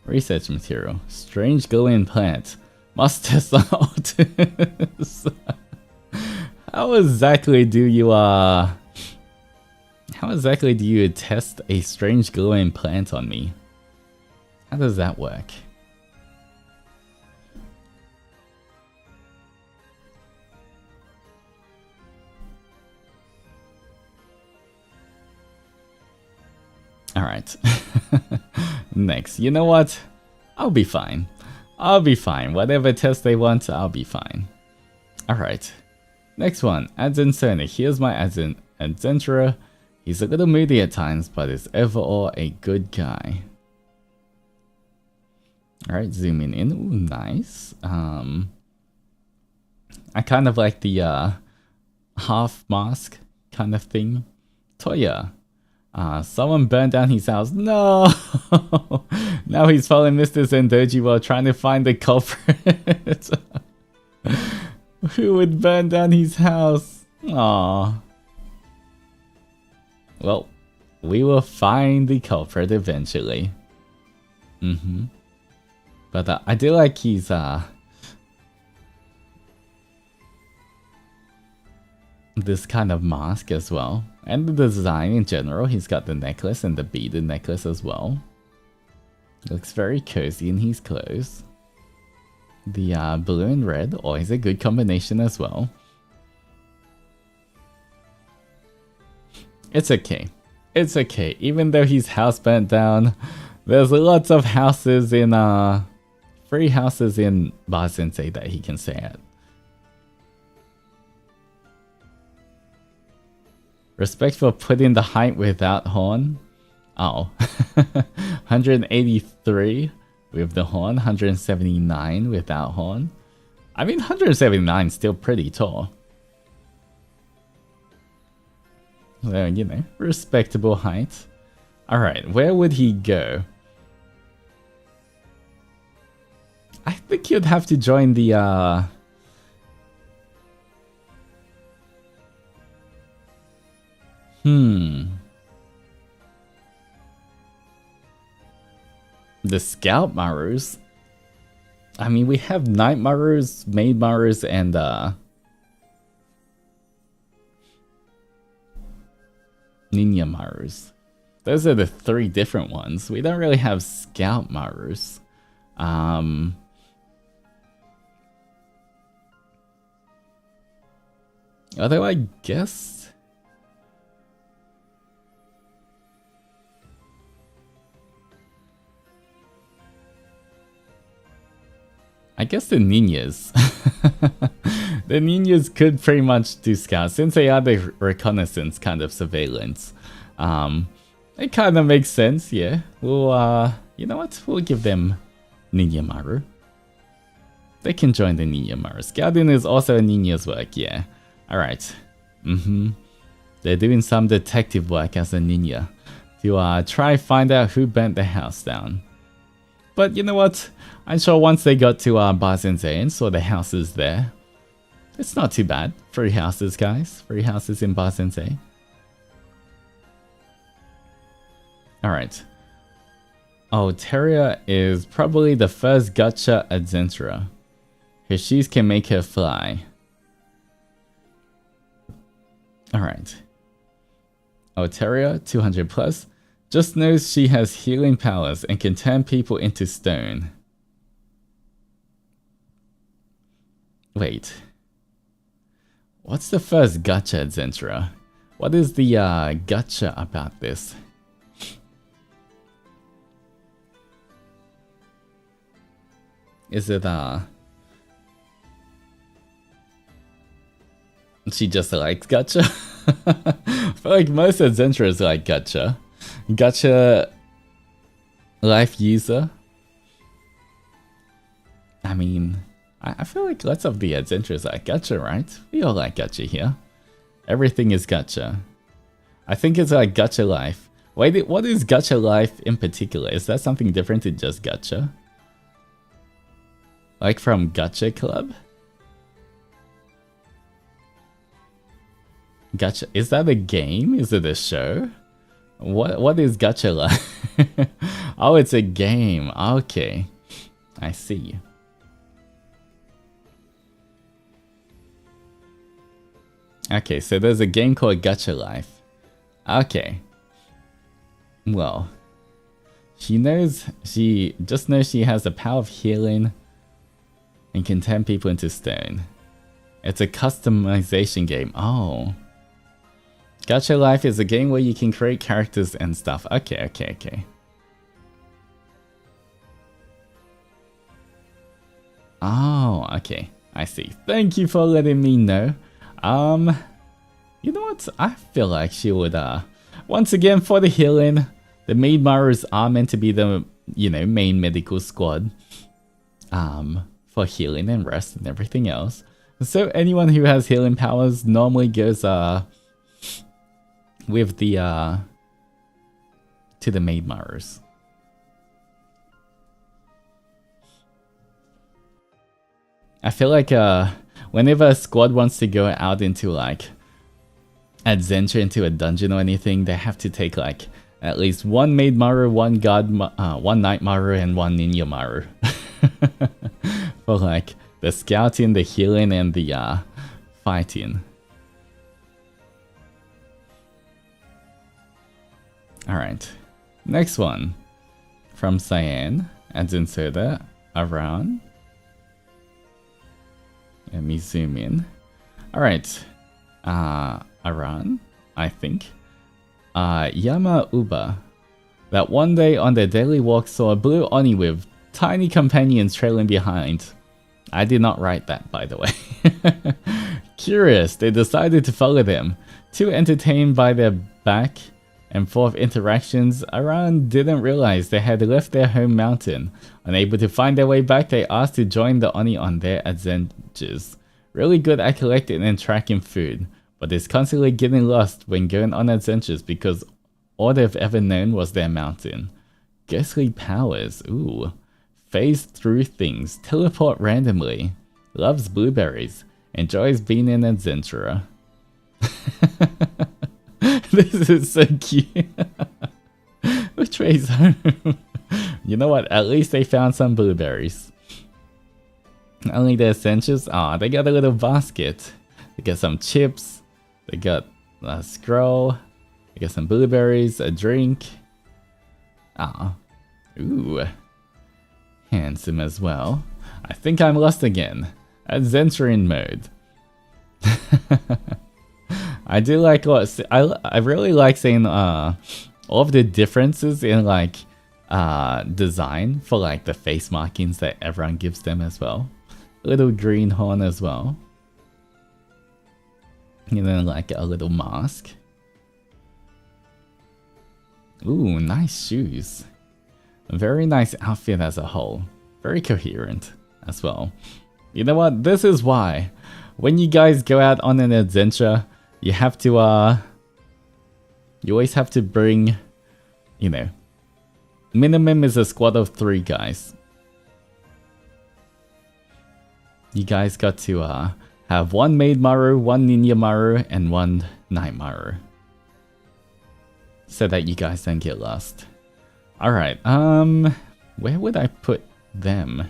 Speaker 1: Research material. Strange glowing plant. Must test on Altus. How exactly do you, How exactly do you test a strange glowing plant on me? How does that work? Alright. Next. You know what? I'll be fine. I'll be fine. Whatever test they want, I'll be fine. Alright. Next one. ADZENSONA. Here's my ADZENSONA. He's a little moody at times, but is overall a good guy. Alright, zooming in. Ooh, nice. I kind of like the half mask kind of thing. Toya. Someone burned down his house. No! Now he's following Mr. Zendoji while trying to find the culprit. Who would burn down his house? Aww. Well, we will find the culprit eventually. But I do like his this kind of mask as well. And the design in general. He's got the necklace and the beaded necklace as well. Looks very cozy in his clothes. The blue and red, always a good combination as well. It's okay. It's okay. Even though his house burnt down, there's lots of houses in, free houses in Ba Zen Se that he can stay at. Respect for putting the height without horn. Oh. 183 with the horn. 179 without horn. I mean, 179 is still pretty tall. Well, you know, respectable height. Alright, where would he go? I think you'd have to join the, the Scout Marus? I mean, we have Night Marus, Maid Marus, and, Ninja Marus. Those are the three different ones. We don't really have Scout Marus. Although I guess... I guess the ninjas. The ninjas could pretty much do scouts since they are the reconnaissance kind of surveillance. It kind of makes sense, yeah. We'll, you know what? We'll give them Ninja Maru. They can join the Ninja Maru. Scouting is also a ninja's work, yeah. Alright. They're doing some detective work as a ninja to try find out who burnt the house down. But you know what? I'm sure once they got to Ba Zen Se and saw the houses there, it's not too bad. Free houses, guys. Free houses in Ba Zen Se. Alright. Oh, Teria is probably the first gacha at Zensura. Her shoes can make her fly. Alright. Oh, Teria, 200 plus, just knows she has healing powers and can turn people into stone. Wait. What's the first gacha at Zensura? What is the gacha about this? Is it she just likes gacha? I feel like most of Zensuras like gacha. Gacha life user. I mean, I feel like lots of the Zensuras like gacha, right? We all like gacha here. Everything is gacha. I think it's like gacha life. Wait, what is gacha life in particular? Is that something different to just gacha? Like from Gacha Club? Gacha, is that a game? Is it a show? What is gacha life? Oh, it's a game. Okay. I see. Okay, so there's a game called Gacha Life. Okay. Well, she just knows she has the power of healing and can turn people into stone. It's a customization game. Oh. Gacha Life is a game where you can create characters and stuff. Okay. Oh, okay. I see. Thank you for letting me know. You know what? I feel like she would, once again, for the healing, the maid Marus are meant to be the, main medical squad. For healing and rest and everything else. So anyone who has healing powers normally goes, with the, to the maid Marus. I feel like, whenever a squad wants to go out into, like, adventure into a dungeon or anything, they have to take, like, at least one maid Maru, one knight Maru, and one ninja Maru. For, like, the scouting, the healing, and the, fighting. Alright. Next one. From Cyan, ADZENSONA around. Let me zoom in. Alright. Aran, I think. Yama Uba. That one day on their daily walk saw a blue Oni with tiny companions trailing behind. I did not write that, by the way. Curious, they decided to follow them. Too entertained by their back and forth interactions, Aran didn't realize they had left their home mountain. Unable to find their way back, they asked to join the Oni on their adventures. Really good at collecting and tracking food, but is constantly getting lost when going on adventures because all they've ever known was their mountain. Ghostly powers, ooh. Phase through things, teleport randomly. Loves blueberries. Enjoys being an adventurer. This is so cute. Which way's home? You know what? At least they found some blueberries. Only the essentials? Aw, they got a little basket. They got some chips. They got a scroll. They got some blueberries, a drink. Ah. Ooh. Handsome as well. I think I'm lost again. Adventuring mode. I do like what I really like seeing all of the differences in like design for like the face markings that everyone gives them as well. Little green horn as well. And then like a little mask. Ooh, nice shoes. A very nice outfit as a whole. Very coherent as well. You know what? This is why when you guys go out on an adventure, you have to you always have to bring, you know, minimum is a squad of 3 guys. You guys got to have 1 maid Maru, 1 ninja Maru, and 1 knight Maru. so that you guys don't get lost. Alright, where would I put them?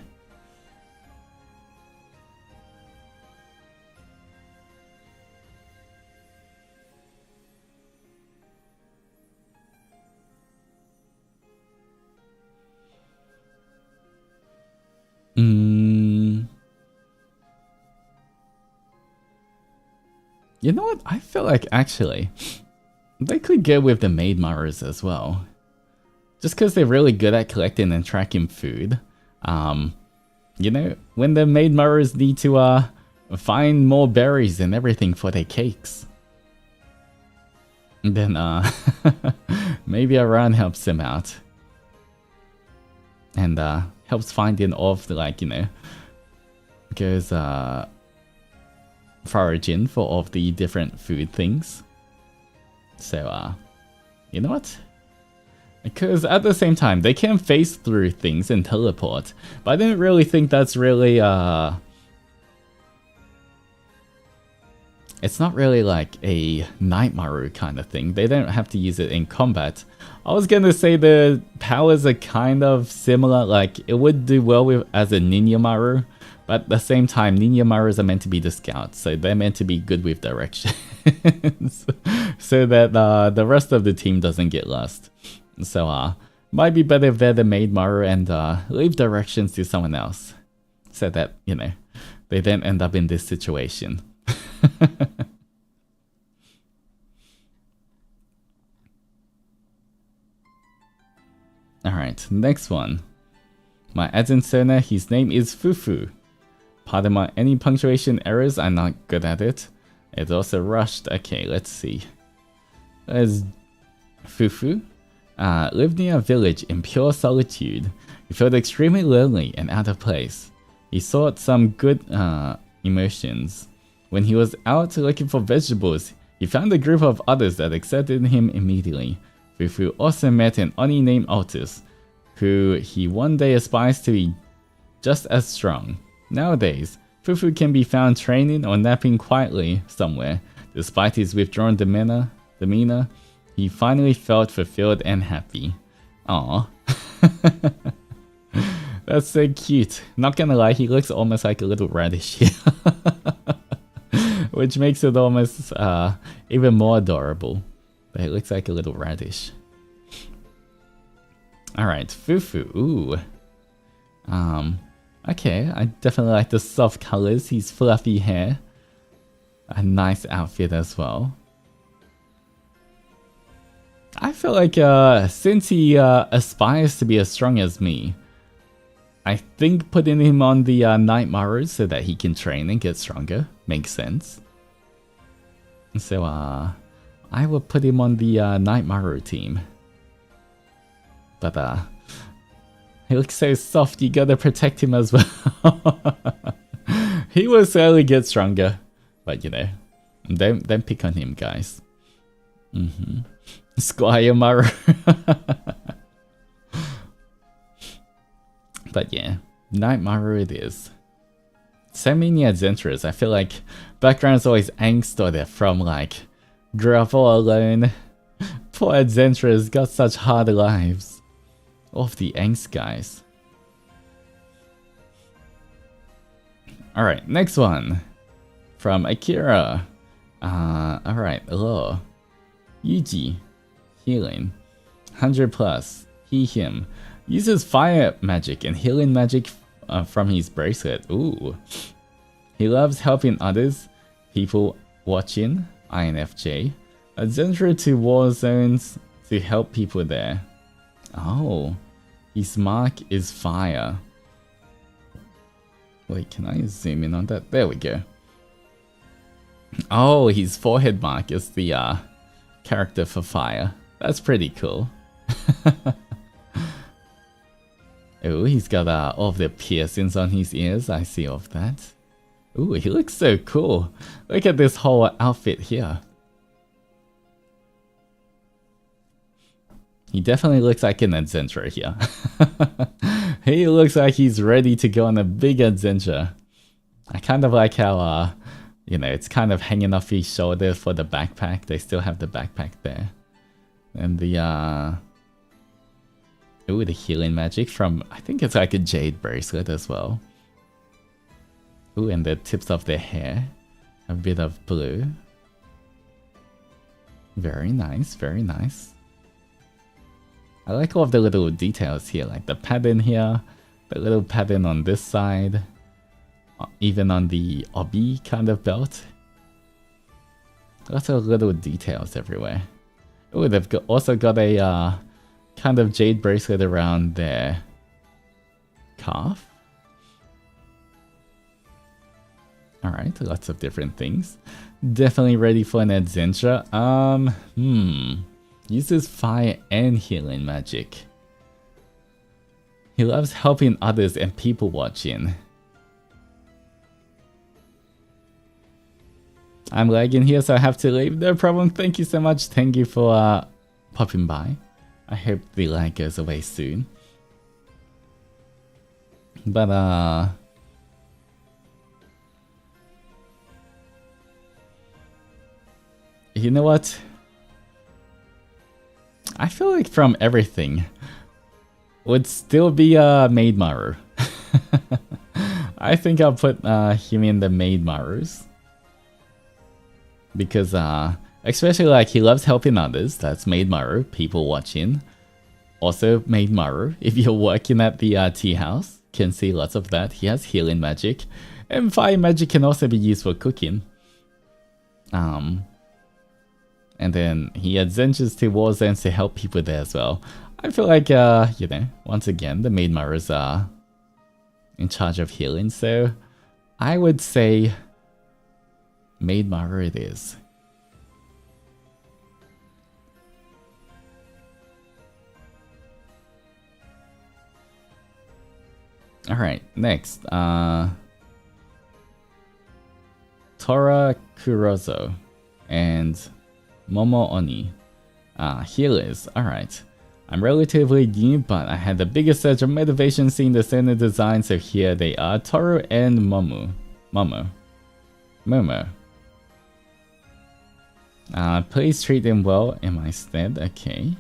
Speaker 1: You know what? I feel like actually they could go with the maid Marus as well. Just because they're really good at collecting and tracking food. You know, when the maid Marus need to find more berries and everything for their cakes. And then maybe a run helps them out. And helps finding off the, like, you know, goes foraging for all of the different food things. So you know what? Because at the same time they can phase through things and teleport, but I didn't really think that's really it's not really like a Nightmaru kind of thing. They don't have to use it in combat. I was gonna say the powers are kind of similar, like it would do well with as a Ninja Maru, but at the same time Ninja Marus are meant to be the scouts, so they're meant to be good with directions so that the rest of the team doesn't get lost. So might be better if they're the maid Maru and leave directions to someone else, so that, you know, they don't end up in this situation. Alright, next one. My ADZENSONA, his name is Fufu. Pardon my any punctuation errors, I'm not good at it. It's also rushed. Okay, let's see. There's Fufu. Lived near a village in pure solitude. He felt extremely lonely and out of place. He sought some good emotions. When he was out looking for vegetables, he found a group of others that accepted him immediately. Fufu also met an Oni named Altus, who he one day aspires to be just as strong. Nowadays, Fufu can be found training or napping quietly somewhere. Despite his withdrawn demeanor, he finally felt fulfilled and happy. Aww. That's so cute. Not gonna lie, he looks almost like a little radish here. Which makes it almost even more adorable. But it looks like a little radish. Alright, Fufu. Ooh. Okay, I definitely like the soft colors, his fluffy hair. A nice outfit as well. I feel like since he aspires to be as strong as me, I think putting him on the Nightmaru so that he can train and get stronger makes sense. So I will put him on the Nightmaru team. But he looks so soft, you gotta protect him as well. He will certainly get stronger, but you know, don't pick on him, guys. Squire Maru. But yeah, Nightmaru it is. So many adventurers, I feel like background's always angst or they're from like grew up all alone. Poor adventurers got such hard lives. All of the angst guys. Alright, next one. From Akira. Alright, hello. Yuji. Healing. 100 plus. He, him. Uses fire magic and healing magic from his bracelet. Ooh. He loves helping others. People watching. INFJ. Adventure to war zones to help people there. Oh. His mark is fire. Wait, can I zoom in on that? There we go. Oh, his forehead mark is the character for fire. That's pretty cool. Oh, he's got all of the piercings on his ears. I see all of that. Ooh, he looks so cool. Look at this whole outfit here. He definitely looks like an adventurer here. He looks like he's ready to go on a big adventure. I kind of like how, you know, it's kind of hanging off his shoulder for the backpack. They still have the backpack there. And the ooh, the healing magic from, I think it's like a jade bracelet as well. Ooh, and the tips of their hair, a bit of blue. Very nice, very nice. I like all of the little details here, like the pattern here, the little pattern on this side, even on the obi kind of belt. Lots of little details everywhere. Oh, they've also got a kind of jade bracelet around their calf. Alright, lots of different things. Definitely ready for an adventure. Uses fire and healing magic. He loves helping others and people watching. I'm lagging here, so I have to leave. No problem. Thank you so much. Thank you for popping by. I hope the lag goes away soon. But you know what? I feel like from everything would still be Maid Maru. I think I'll put him in the Maid Marus. Because especially like he loves helping others, that's Maid Maru, people watching. Also Maid Maru, if you're working at the tea house, can see lots of that. He has healing magic. And fire magic can also be used for cooking. And then he adventures to war zones to help people there as well. I feel like, you know, once again, the Maid Marus are in charge of healing, so I would say Maid Maru it is. Alright, next. Tora Kurozo and Momo Oni. Healers, alright. I'm relatively new, but I had the biggest surge of motivation seeing the center design, so here they are, Toru and Momo. Please treat them well in my stead, okay.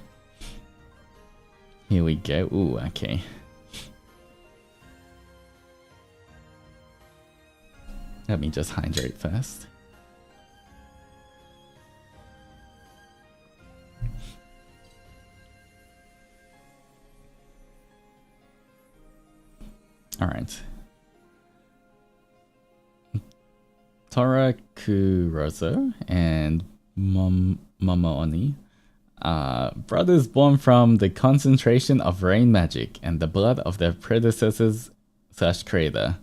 Speaker 1: Here we go, ooh, okay. Let me just hydrate first. Alright. Tora Kurozo and Momo Oni. Brothers born from the concentration of rain magic and the blood of their predecessors / creator.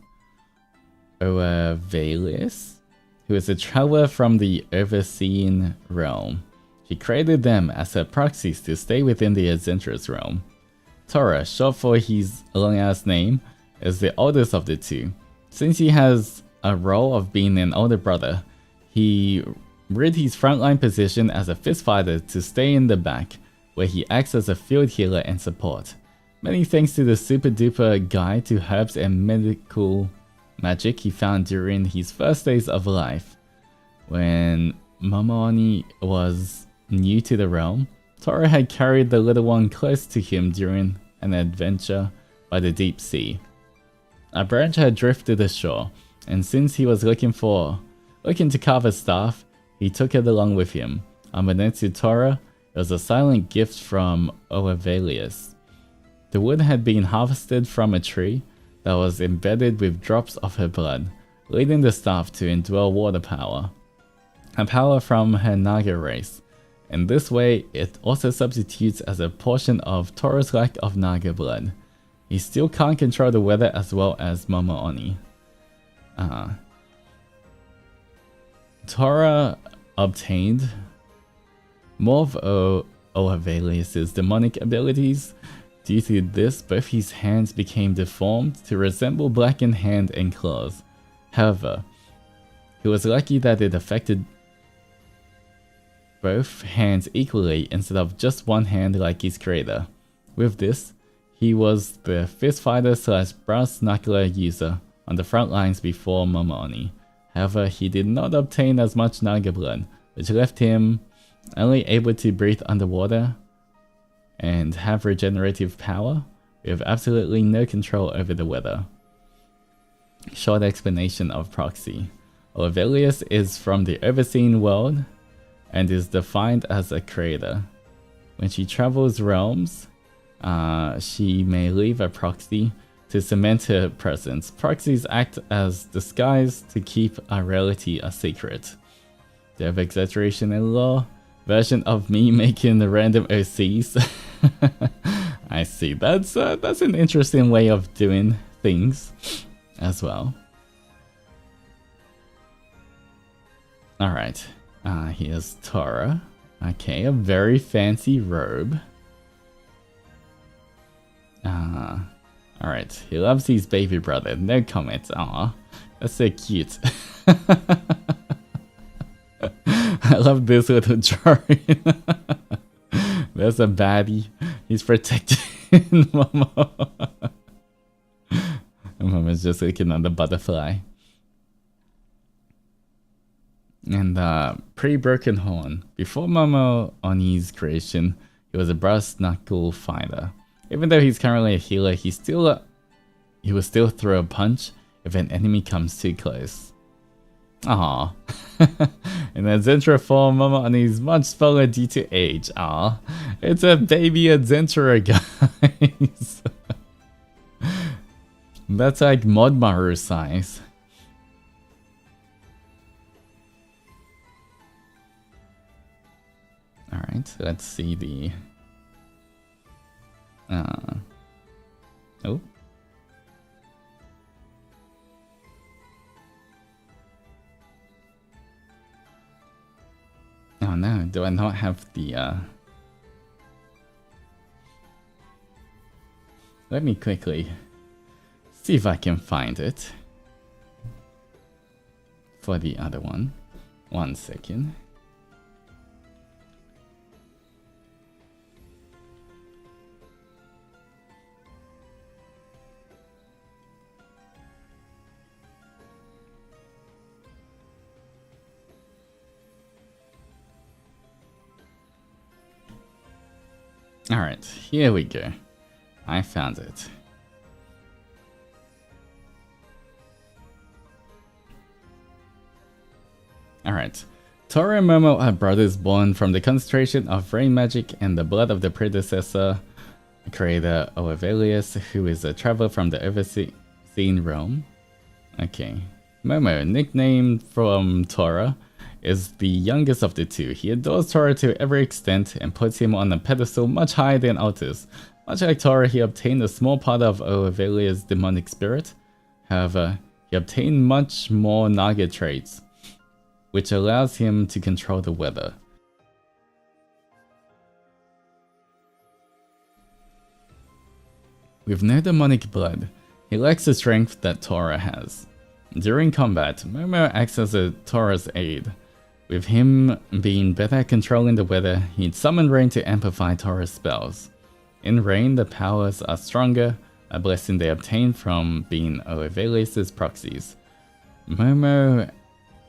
Speaker 1: Oavelius, who is a traveler from the overseeing realm. She created them as her proxies to stay within the adventurous realm. Tora, short for his long-ass name, is the oldest of the two. Since he has a role of being an older brother, he rid his frontline position as a fist fighter to stay in the back, where he acts as a field healer and support. Many thanks to the super duper guide to herbs and medical magic he found during his first days of life. When Momo Oni was new to the realm, Tora had carried the little one close to him during an adventure by the deep sea. A branch had drifted ashore, and since he was looking to carve a staff, he took it along with him. Unbeknownst to Tora, it was a silent gift from Oavelius. The wood had been harvested from a tree that was embedded with drops of her blood, leading the staff to indwell water power, a power from her Naga race. In this way, it also substitutes as a portion of Tora's lack of Naga blood. He still can't control the weather as well as Momo Oni. Tora obtained more of Oavelius' demonic abilities. Due to this, both his hands became deformed to resemble blackened hand and claws. However, he was lucky that it affected both hands equally instead of just one hand like his creator. With this, he was the fist fighter / brass knuckler user on the front lines before Momo Oni. However, he did not obtain as much Naga blood, which left him only able to breathe underwater and have regenerative power. We have absolutely no control over the weather. Short explanation of proxy. Olivelius is from the overseen world and is defined as a creator. When she travels realms, she may leave a proxy to cement her presence. Proxies act as disguise to keep a reality a secret. They have exaggeration in law. Version of me making the random OCs. I see. That's an interesting way of doing things as well. Alright. Here's Tora. Okay, a very fancy robe. Alright, he loves his baby brother. No comments. Aw, that's so cute. I love this little drawing. There's a baddie. He's protecting Momo. And Momo's just looking at the butterfly. And pre-broken horn. Before Momo Oni's creation, he was a brass knuckle fighter. Even though he's currently a healer, he will still throw a punch if an enemy comes too close. Aww. In the Zentra form, Momo Oni is much smaller due to age. Aww. It's a baby Zentra, guys. That's like Onimaru size. Alright, let's see the... Oh. Oh no, do I not have the... Let me quickly see if I can find it for the other one. 1 second. Alright, here we go. I found it. Alright. Tora and Momo are brothers born from the concentration of rain magic and the blood of the predecessor creator Olivelius, who is a traveler from the overseen realm. Okay. Momo, nicknamed from Tora, is the youngest of the two. He adores Tora to every extent and puts him on a pedestal much higher than Altus. Much like Tora, he obtained a small part of Olivelia's demonic spirit. However, he obtained much more Naga traits, which allows him to control the weather. With no demonic blood, he lacks the strength that Tora has. During combat, Momo acts as Tora's aid. With him being better at controlling the weather, he'd summon rain to amplify Tora's spells. In rain, the powers are stronger, a blessing they obtain from being Olivelius' proxies. Momo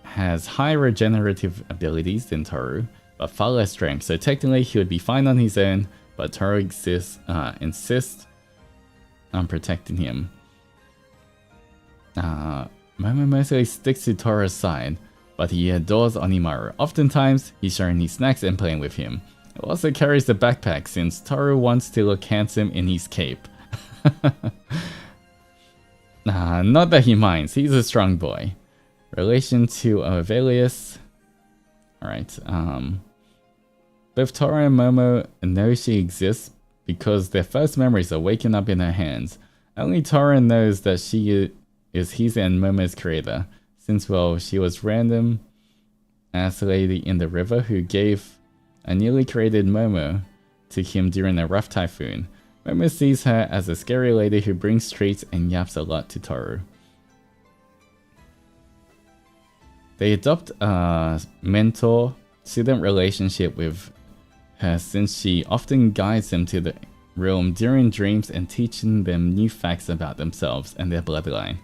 Speaker 1: has high regenerative abilities than Toru, but far less strength, so technically he would be fine on his own, but Toru insists on protecting him. Momo mostly sticks to Tora's side, but he adores Onimaru. Oftentimes, he's sharing his snacks and playing with him. He also carries the backpack since Toru wants to look handsome in his cape. Not that he minds, he's a strong boy. Relation to Olivelius. Alright, both Tora and Momo know she exists because their first memories are waking up in her hands. Only Tora knows that she is his and Momo's creator, since, well, she was random ass lady in the river who gave a newly created Momo to him during a rough typhoon. Momo sees her as a scary lady who brings treats and yaps a lot to Toru. They adopt a mentor-student relationship with her since she often guides them to the realm during dreams and teaching them new facts about themselves and their bloodline.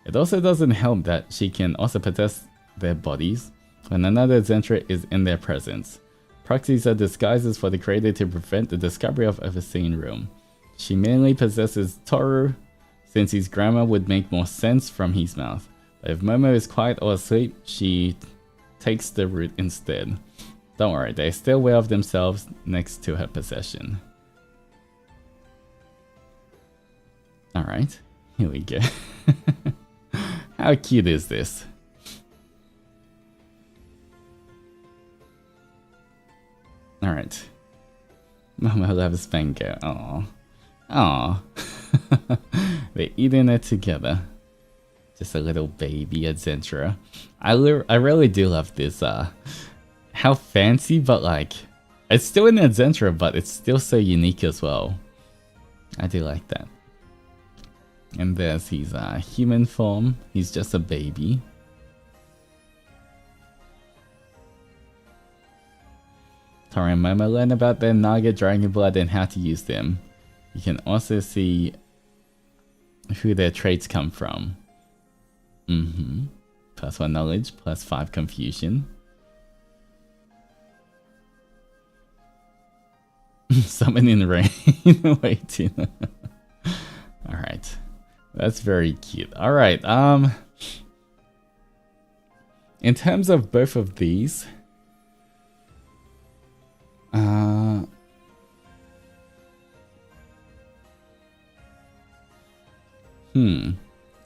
Speaker 1: It also doesn't help that she can also possess their bodies when another Zentra is in their presence. Proxies are disguises for the creator to prevent the discovery of overseen room. She mainly possesses Toru, since his grammar would make more sense from his mouth. But if Momo is quiet or asleep, she takes the root instead. Don't worry, they're still aware of themselves next to her possession. Alright, here we go. How cute is this? Alright. Momo loves Fango. Aww. Aww. They're eating it together. Just a little baby Adzentra. I really do love this, how fancy, but like, it's still an Adzentra, but it's still so unique as well. I do like that. And there's his human form. He's just a baby. Toru and Momo learn about their Naga dragon blood and how to use them. You can also see who their traits come from. +1 knowledge, +5 confusion. Summoning rain. Waiting. Alright. That's very cute. Alright, in terms of both of these,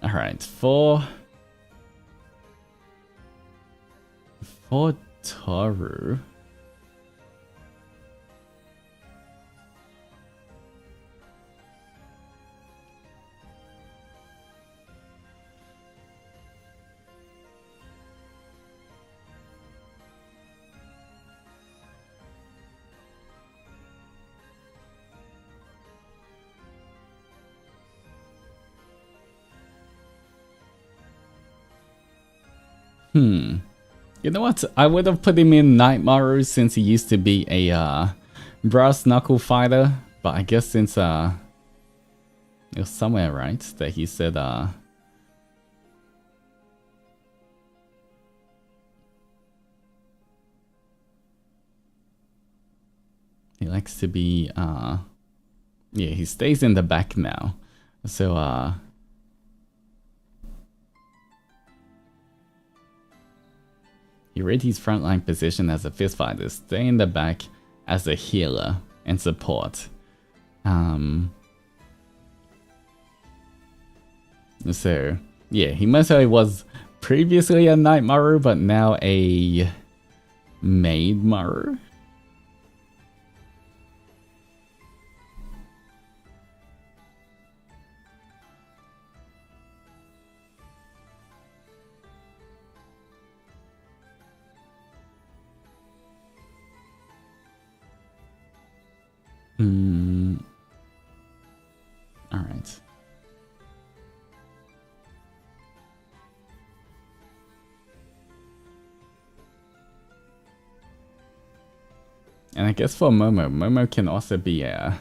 Speaker 1: alright, for Toru, you know what? I would have put him in Nightmaru since he used to be a brass knuckle fighter, but I guess since it was somewhere, right, that he said he likes to be yeah, he stays in the back now. So he read his frontline position as a fist fighter, stay in the back as a healer and support. So yeah, he most likely was previously a Nightmaru, but now a Maid Maru. All right. And I guess for Momo can also be a...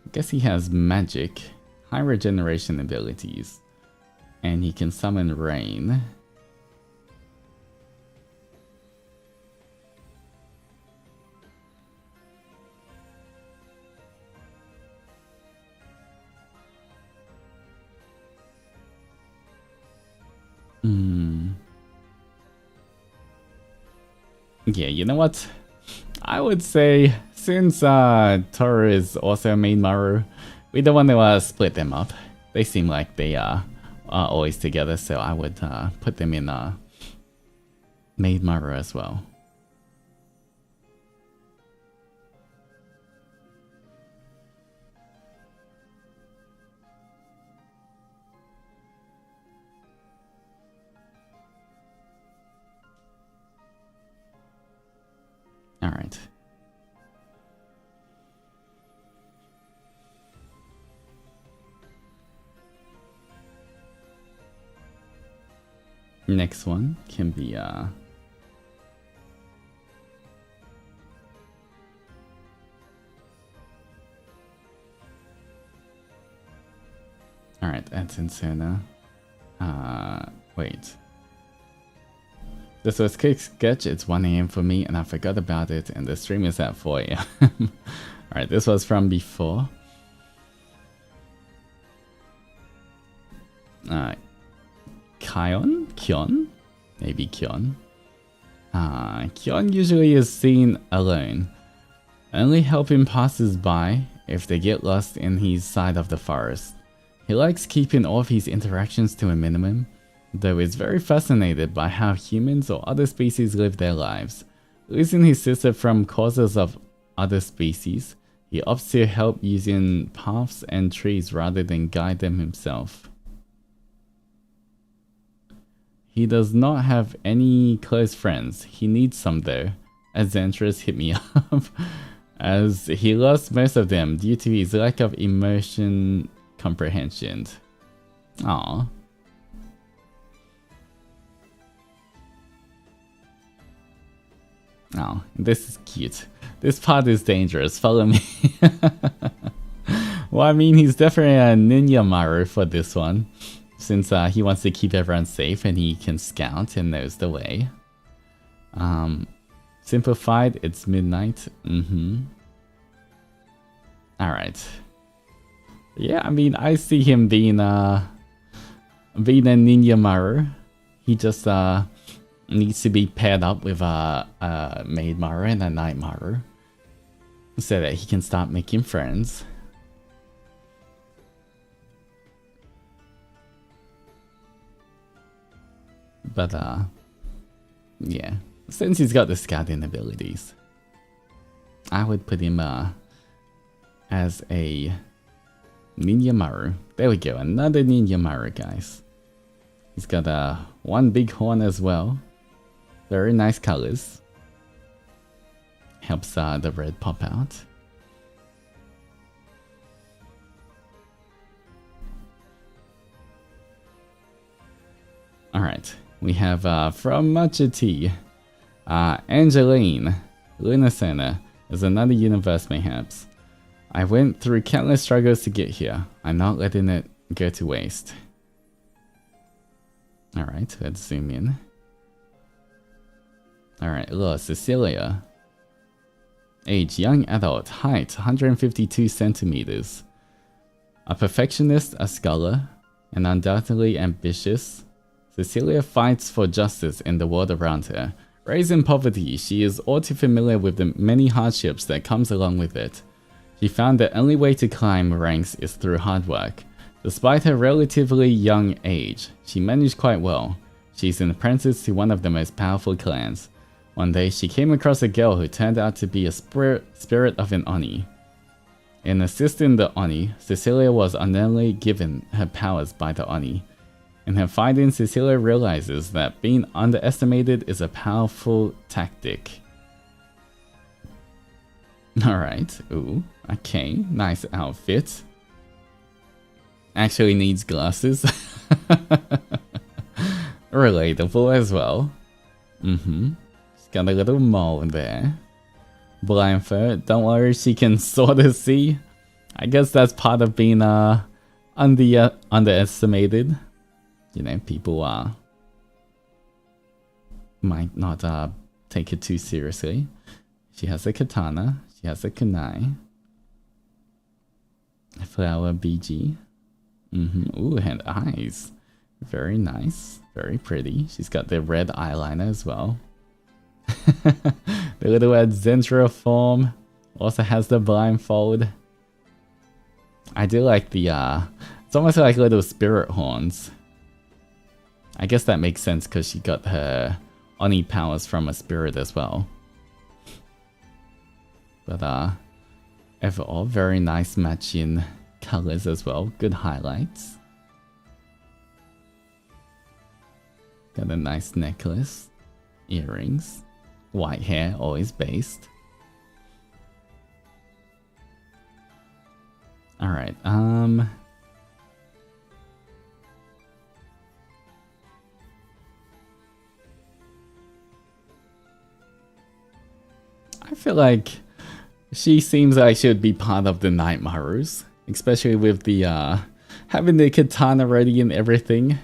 Speaker 1: I guess he has magic, high regeneration abilities, and he can summon rain. Yeah, you know what? I would say, since Toru is also Maid Maru, we don't want to split them up. They seem like they are always together, so I would put them in Maid Maru as well. All right. Next one can be all right, ADZENSONA Wait. This was quick sketch. It's 1 AM for me and I forgot about it and the stream is at 4 AM. Alright, this was from before. Kion? Maybe Kion. Kion usually is seen alone. Only helping passers-by if they get lost in his side of the forest. He likes keeping all of his interactions to a minimum, though is very fascinated by how humans or other species live their lives. Losing his sister from causes of other species, he opts to help using paths and trees rather than guide them himself. He does not have any close friends. He needs some though. Adventurers hit me up. As he lost most of them due to his lack of emotion comprehension. Aww. Oh, this is cute. This part is dangerous. Follow me. Well, I mean, he's definitely a ninja Maru for this one. Since he wants to keep everyone safe and he can scout and knows the way. Simplified, it's midnight. Alright. Yeah, I mean, I see him being a ninja Maru. He just needs to be paired up with a maid Maru and a night Maru. So that he can start making friends. But, yeah. Since he's got the scouting abilities, I would put him, as a ninja Maru. There we go, another ninja Maru, guys. He's got, one big horn as well. Very nice colors. Helps, the red pop out. Alright. We have from Matcha Tea, Angeline, Lunasena is another universe mayhaps. I went through countless struggles to get here. I'm not letting it go to waste. Alright, let's zoom in. Alright, look, Cecilia. Age, young adult, height, 152 centimeters. A perfectionist, a scholar, and undoubtedly ambitious. Cecilia fights for justice in the world around her. Raised in poverty, she is all too familiar with the many hardships that comes along with it. She found the only way to climb ranks is through hard work. Despite her relatively young age, she managed quite well. She's an apprentice to one of the most powerful clans. One day, she came across a girl who turned out to be a spirit of an Oni. In assisting the Oni, Cecilia was unknowingly given her powers by the Oni. In her findings, Cecilia realizes that being underestimated is a powerful tactic. Alright, ooh, okay, nice outfit. Actually needs glasses. Relatable as well. She's got a little mole there. Blindfold, don't worry, she can sort of see. I guess that's part of being underestimated. You know, people might not take it too seriously. She has a katana. She has a kunai. A flower BG. Ooh, and eyes. Very nice. Very pretty. She's got the red eyeliner as well. The little Adzentra form. Also has the blindfold. I do like the, it's almost like little spirit horns. I guess that makes sense because she got her Oni powers from a spirit as well. But overall, very nice matching colors as well. Good highlights. Got a nice necklace. Earrings. White hair, always based. Alright, I feel like she seems like she would be part of the Night Marus, especially with the having the katana ready and everything.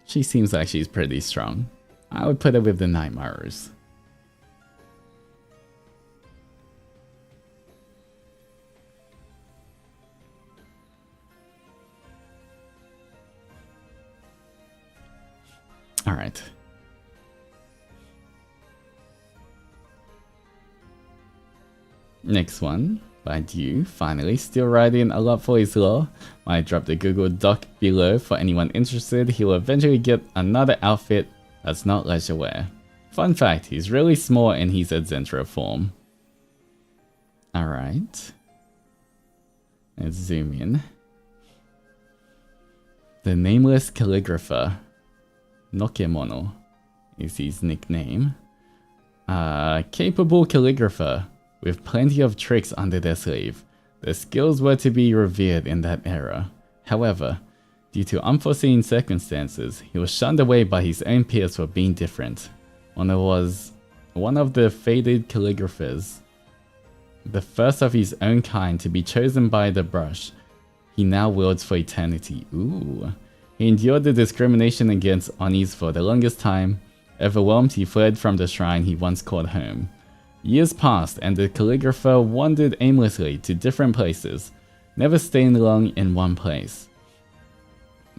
Speaker 1: She seems like she's pretty strong. I would put her with the Night-Marus. Alright. Next one, by Dew, finally, still writing a lot for his law. I dropped the Google Doc below for anyone interested. He will eventually get another outfit that's not leisure wear. Fun fact, he's really small and he's a Zentro form. Alright. Let's zoom in. The Nameless Calligrapher, Nokemono, is his nickname. Capable calligrapher with plenty of tricks under their sleeve. The skills were to be revered in that era. However, due to unforeseen circumstances, he was shunned away by his own peers for being different. Ono was one of the fated calligraphers, the first of his own kind to be chosen by the brush he now wields for eternity. Ooh. He endured the discrimination against Onis for the longest time. Overwhelmed, he fled from the shrine he once called home. Years passed, and the calligrapher wandered aimlessly to different places, never staying long in one place.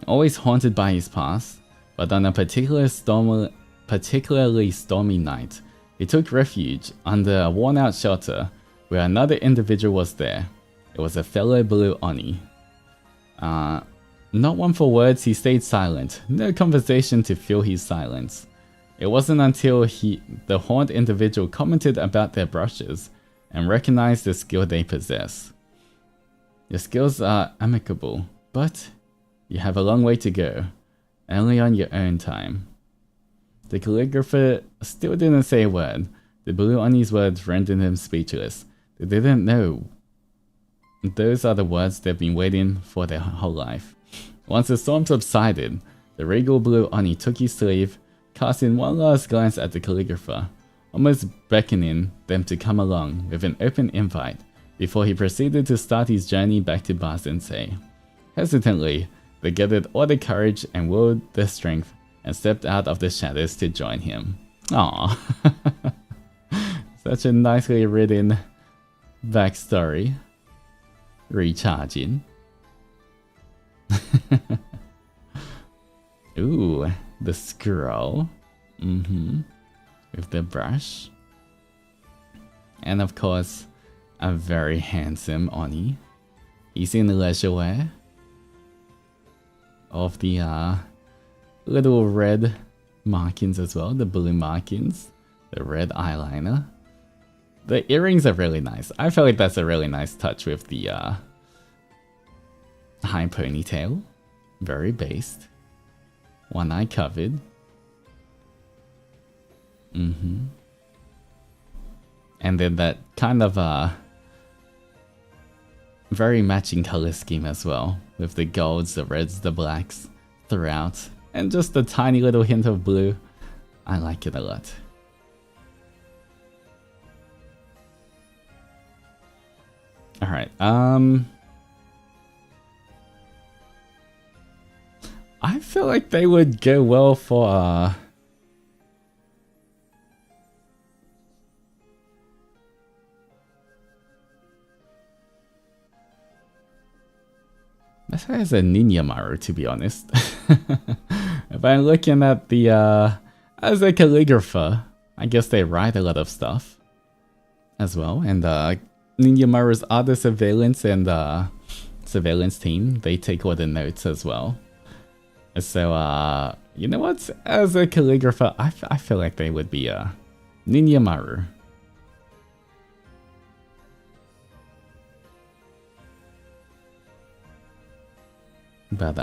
Speaker 1: Always haunted by his past, but on a particularly stormy night, he took refuge under a worn-out shelter where another individual was there. It was a fellow blue Oni. Not one for words, he stayed silent. No conversation to fill his silence. It wasn't until the horned individual commented about their brushes and recognized the skill they possess. Your skills are amicable, but you have a long way to go, only on your own time. The calligrapher still didn't say a word. The blue Oni's words rendered him speechless. They didn't know. Those are the words they've been waiting for their whole life. Once the storm subsided, the regal blue Oni took his sleeve, casting one last glance at the calligrapher, almost beckoning them to come along with an open invite, before he proceeded to start his journey back to Ba Zen Se. Hesitantly, they gathered all their courage and willed their strength and stepped out of the shadows to join him. Aww. Such a nicely written backstory. Recharging. Ooh, the scroll. With the brush. And of course, a very handsome Oni. He's in the leisure wear of the little red markings as well, the blue markings, the red eyeliner. The earrings are really nice. I feel like that's a really nice touch with the high ponytail. Very based. One eye covered. And then that kind of very matching color scheme as well, with the golds, the reds, the blacks throughout, and just a tiny little hint of blue. I like it a lot. Alright, I feel like they would go well for Let's say as a Onimaru, to be honest. If I'm looking at the as a calligrapher, I guess they write a lot of stuff as well, and Onimaru's other surveillance and surveillance team, they take all the notes as well. So you know what? As a calligrapher, I feel like they would be Onimaru. But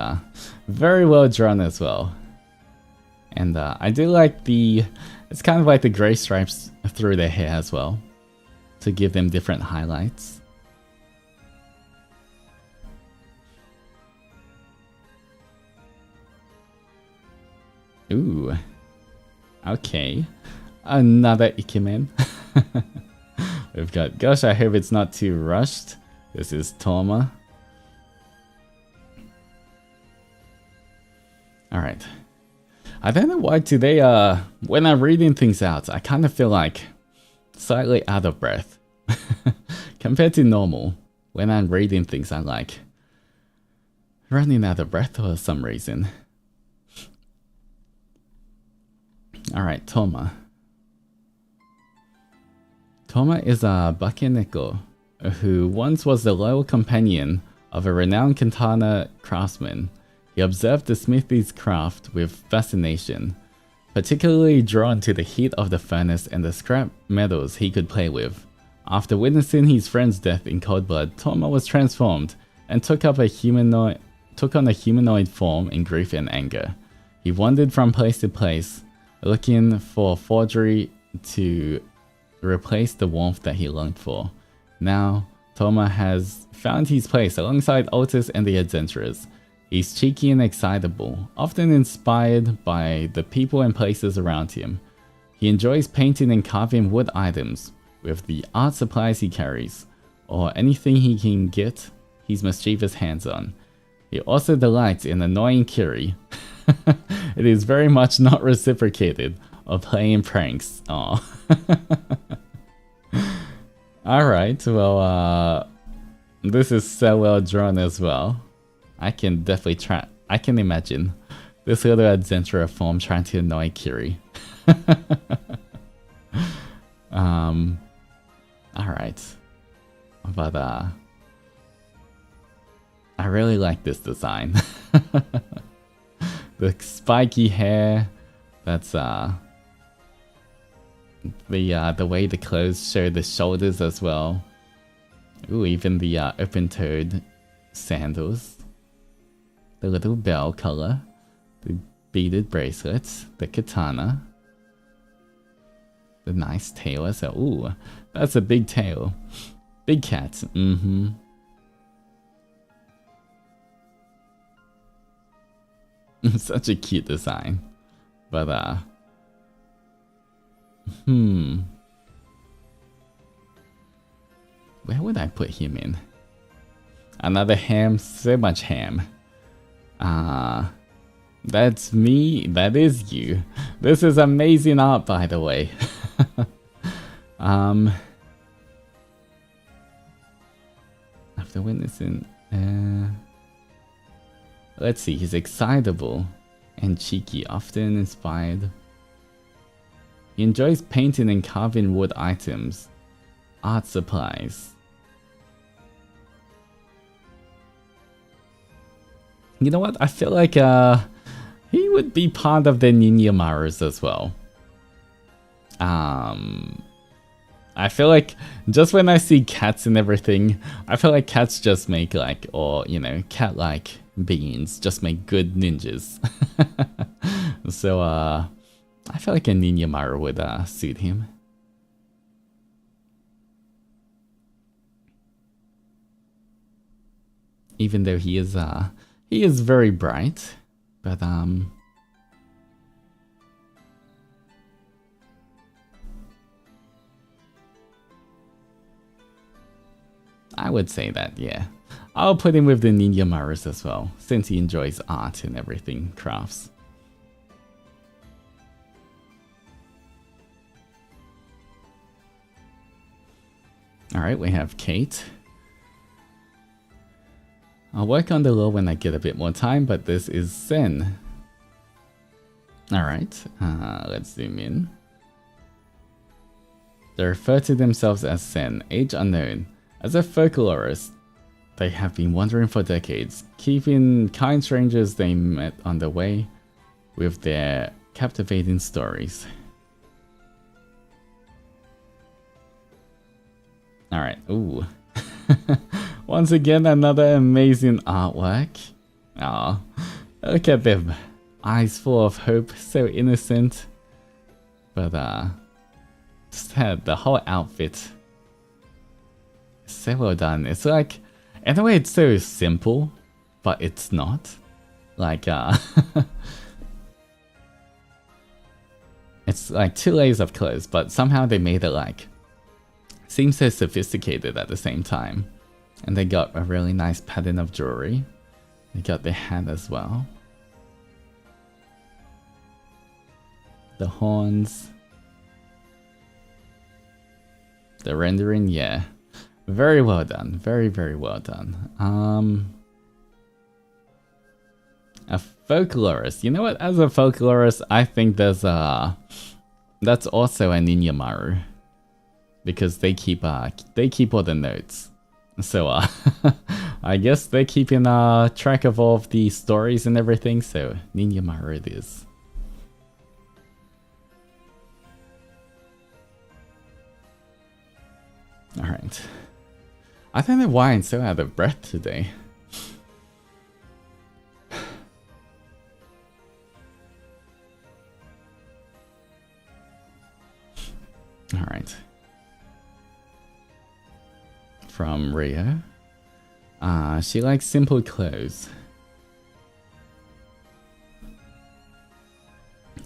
Speaker 1: very well drawn as well. And I do like it's kind of like the gray stripes through their hair as well, to give them different highlights. Ooh. Okay. Another Ikemen. We've got, gosh, I hope it's not too rushed. This is Toma. Alright. I don't know why today, when I'm reading things out, I kind of feel like slightly out of breath. Compared to normal, when I'm reading things, I'm like running out of breath for some reason. Alright, Toma. Toma is a bakeneko who once was the loyal companion of a renowned katana craftsman. He observed the smithy's craft with fascination, particularly drawn to the heat of the furnace and the scrap metals he could play with. After witnessing his friend's death in cold blood, Toma was transformed and took on a humanoid form in grief and anger. He wandered from place to place, looking for forgery to replace the warmth that he longed for. Now, Toma has found his place alongside Altus and the adventurers. He's cheeky and excitable, often inspired by the people and places around him. He enjoys painting and carving wood items with the art supplies he carries, or anything he can get his mischievous hands on. He also delights in annoying Kiri. It is very much not reciprocated, or playing pranks. Aww. Alright, well, this is so well drawn as well. I can definitely try. I can imagine this little adventurer form trying to annoy Kiri. Alright. But, I really like this design. The spiky hair, that's, the way the clothes show the shoulders as well. Ooh, even the, open-toed sandals. The little bell color, the beaded bracelets, the katana, the nice tail as well. Ooh, that's a big tail. Big cat, mm-hmm. Such a cute design. But, where would I put him in? Another ham, so much ham. That's me, that is you. This is amazing art, by the way. After witnessing, let's see, he's excitable and cheeky, often inspired. He enjoys painting and carving wood items, art supplies. You know what? I feel like he would be part of the Onimarus as well. I feel like just when I see cats and everything, I feel like cats just make like, or you know, cat-like beings just make good ninjas. So I feel like a Onimaru would suit him. Even though he is very bright, but I would say that, yeah. I'll put him with the Onimarus as well, since he enjoys art and everything, crafts. Alright, we have Kate. I'll work on the law when I get a bit more time, but this is Zen. Alright, let's zoom in. They refer to themselves as Zen, age unknown. As a folklorist, they have been wandering for decades, keeping kind strangers they met on the way with their captivating stories. Alright, ooh. Once again, another amazing artwork. Aw, look at them. Eyes full of hope, so innocent. But, just had the whole outfit. So well done. It's like, in a way it's so simple, but it's not. Like, it's like 2 layers of clothes, but somehow they made it like, seems so sophisticated at the same time. And they got a really nice pattern of jewelry. They got their hat as well. The horns. The rendering, yeah. Very well done. Very, very well done. A folklorist. You know what? As a folklorist, I think there's that's also an Onimaru. Because they keep all the notes. So I guess they're keeping track of all of the stories and everything, so Onimaru it is. Alright. I don't know why I'm so out of breath today. Alright. From Rio. She likes simple clothes.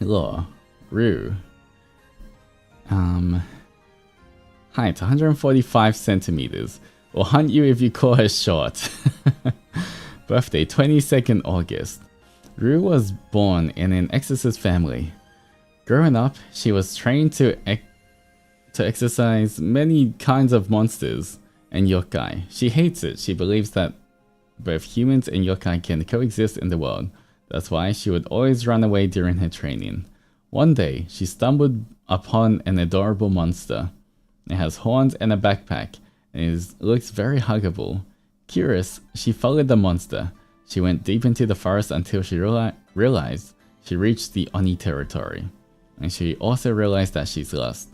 Speaker 1: Law. Rue. Height 145 centimeters. Will hunt you if you call her short. Birthday 22nd August. Rue was born in an exorcist family. Growing up, she was trained to exercise many kinds of monsters and yokai. She hates it. She believes that both humans and yokai can coexist in the world. That's why she would always run away during her training. One day, she stumbled upon an adorable monster. It has horns and a backpack, and looks very huggable. Curious, she followed the monster. She went deep into the forest until she realized she reached the Oni territory. And she also realized that she's lost.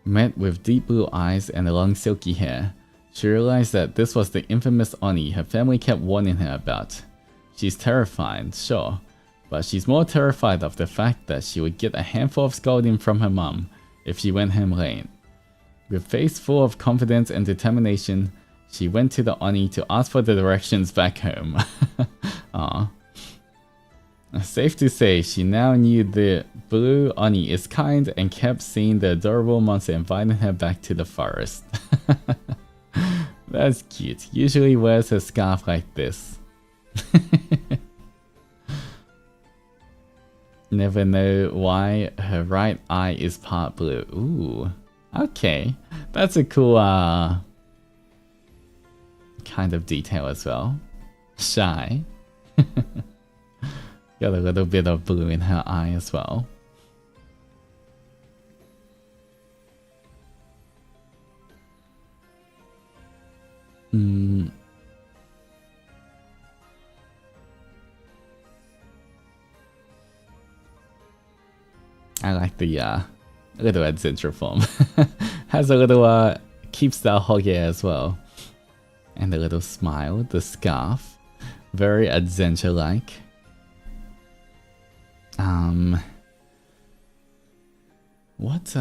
Speaker 1: Met with deep blue eyes and long silky hair, she realized that this was the infamous Oni her family kept warning her about. She's terrified, sure, but she's more terrified of the fact that she would get a handful of scolding from her mom if she went home late. With face full of confidence and determination, she went to the Oni to ask for the directions back home. Aww. Safe to say, she now knew the blue Oni is kind and kept seeing the adorable monster inviting her back to the forest. That's cute. Usually wears her scarf like this. Never know why her right eye is part blue. Ooh. Okay. That's a cool kind of detail as well. Shy. Got a little bit of blue in her eye as well. I like the little ADZENSONA form. Has a little keeps the hoggy as well. And a little smile, the scarf. Very ADZENSONA like. What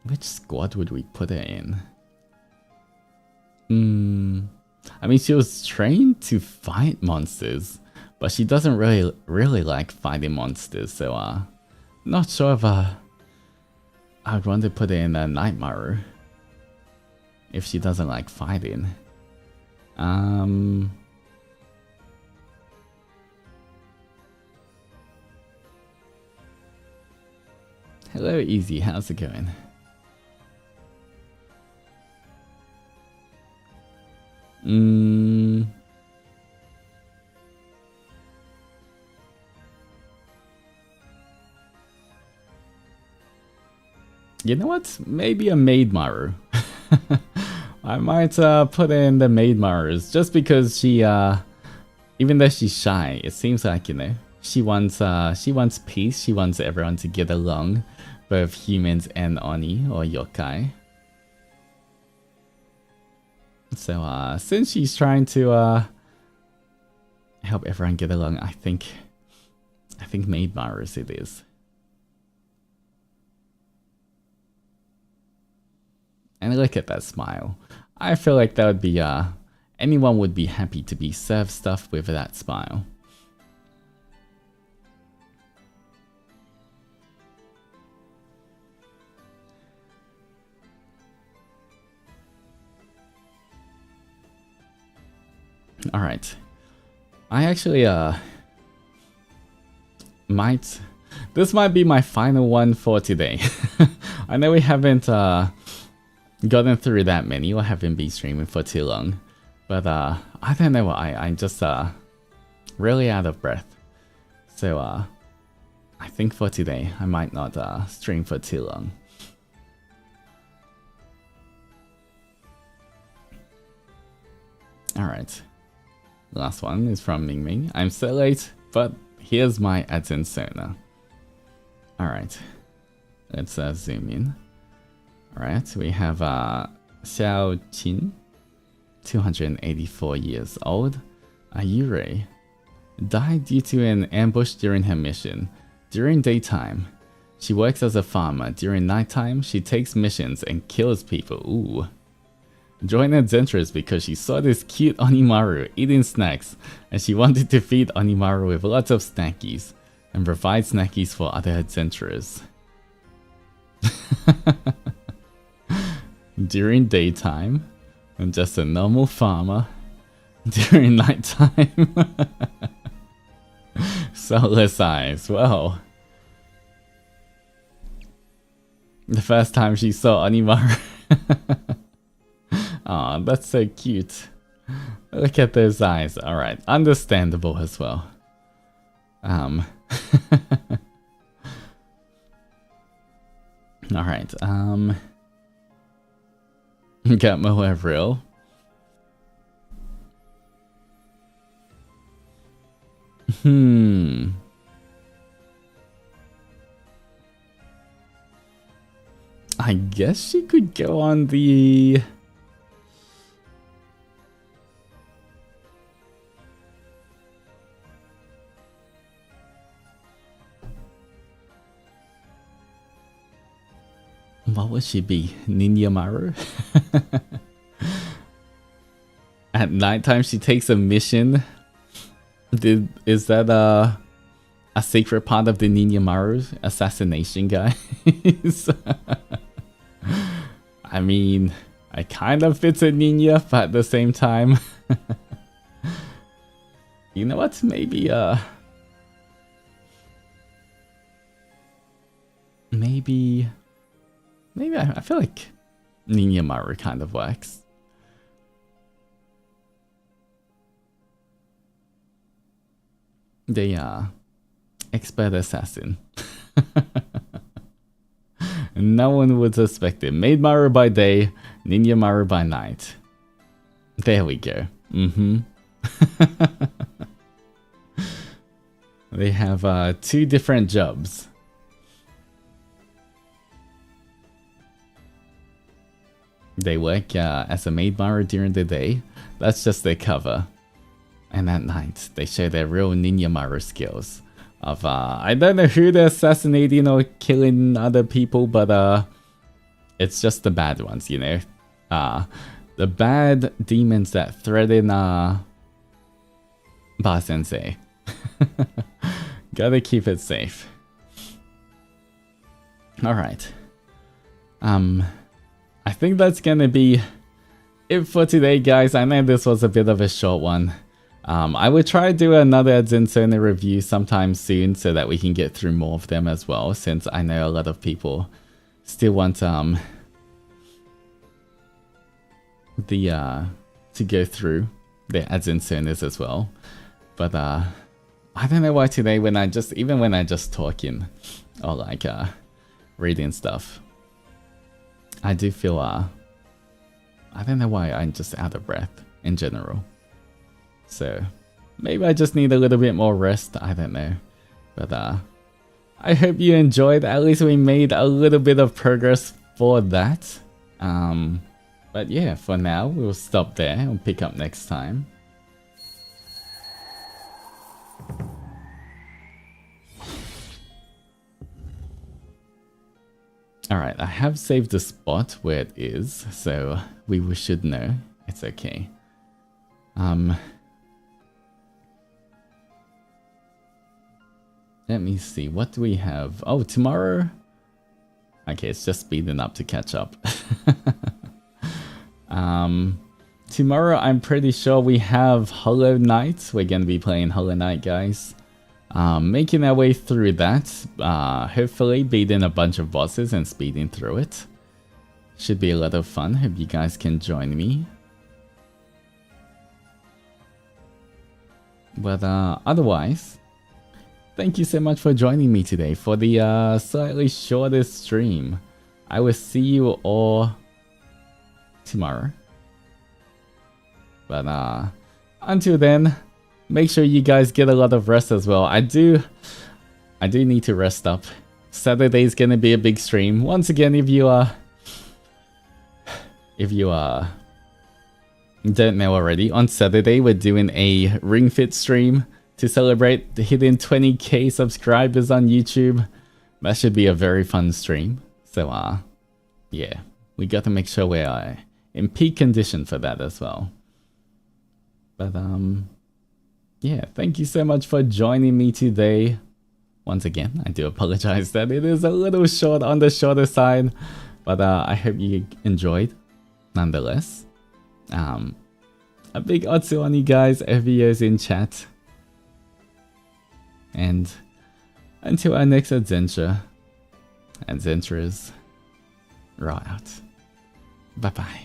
Speaker 1: which squad would we put her in? I mean, she was trained to fight monsters, but she doesn't really like fighting monsters, so not sure if I'd want to put her in a Nightmare if she doesn't like fighting. Hello, Easy. How's it going? You know what? Maybe a Maid Maru. I might put in the Maid Marus just because she, even though she's shy, it seems like, you know, she wants peace. She wants everyone to get along, both humans and Oni or yokai. So, since she's trying to help everyone get along, I think Maid Marus it is. And look at that smile. I feel like that would be, anyone would be happy to be served stuff with that smile. Alright. I actually, this might be my final one for today. I know we haven't, gotten through that many, or haven't been streaming for too long. But, I don't know, I'm just, really out of breath. So, I think for today, I might not, stream for too long. Alright. Last one is from Ming Ming. I'm so late, but here's my ADZENSONA. Alright. Let's zoom in. Alright, we have Xiao Qin, 284 years old. Ayure died due to an ambush during her mission. During daytime, she works as a farmer. During nighttime, she takes missions and kills people. Ooh. Joined adventurers because she saw this cute Onimaru eating snacks, and she wanted to feed Onimaru with lots of snackies and provide snackies for other adventurers. During daytime, I'm just a normal farmer. During nighttime, soulless eyes. Well, the first time she saw Onimaru. Aw, that's so cute. Look at those eyes. Alright, understandable as well. Alright, got Moe real. I guess she could go on the... What would she be? Onimaru? At nighttime she takes a mission. Is that a secret part of the Onimaru assassination, guys? I mean, I kind of fits a ninja, but at the same time, you know what? Maybe I feel like Onimaru kind of works. They are expert assassin. No one would suspect it. Maid Maru by day, Ninja Maru by night. There we go. They have 2 different jobs. They work as a maid Maru during the day. That's just their cover. And at night, they show their real Ninja Maru skills. Of I don't know who they're assassinating or killing other people, but it's just the bad ones, you know. The bad demons that threaten Ba Zen Se. Gotta keep it safe. Alright. I think that's gonna be it for today, guys. I know this was a bit of a short one. I will try to do another ADZENSONA review sometime soon so that we can get through more of them as well, since I know a lot of people still want to go through their ADZENSONAs as well. But I don't know why today when I just talking or like reading stuff, I do feel I don't know why I'm just out of breath in general. So maybe I just need a little bit more rest, I don't know. But I hope you enjoyed. At least we made a little bit of progress for that. But yeah, for now we'll stop there and pick up next time. Alright, I have saved the spot where it is, so we should know. It's okay. Let me see, what do we have? Oh, tomorrow? Okay, it's just speeding up to catch up. tomorrow I'm pretty sure we have Hollow Knight. We're gonna be playing Hollow Knight, guys. Making our way through that. Hopefully beating a bunch of bosses and speeding through it. Should be a lot of fun. Hope you guys can join me. But otherwise, thank you so much for joining me today for the slightly shorter stream. I will see you all tomorrow. But until then, make sure you guys get a lot of rest as well. I do need to rest up. Saturday's gonna be a big stream. Once again, if you don't know already, on Saturday we're doing a Ring Fit stream to celebrate hitting 20k subscribers on YouTube. That should be a very fun stream. So yeah, we got to make sure we're in peak condition for that as well. But yeah, thank you so much for joining me today. Once again, I do apologize that it is a little short on the shorter side, but I hope you enjoyed nonetheless. A big otsu on you guys, FVO's in chat. And until our next adventure, adventurers, raw out. Bye bye.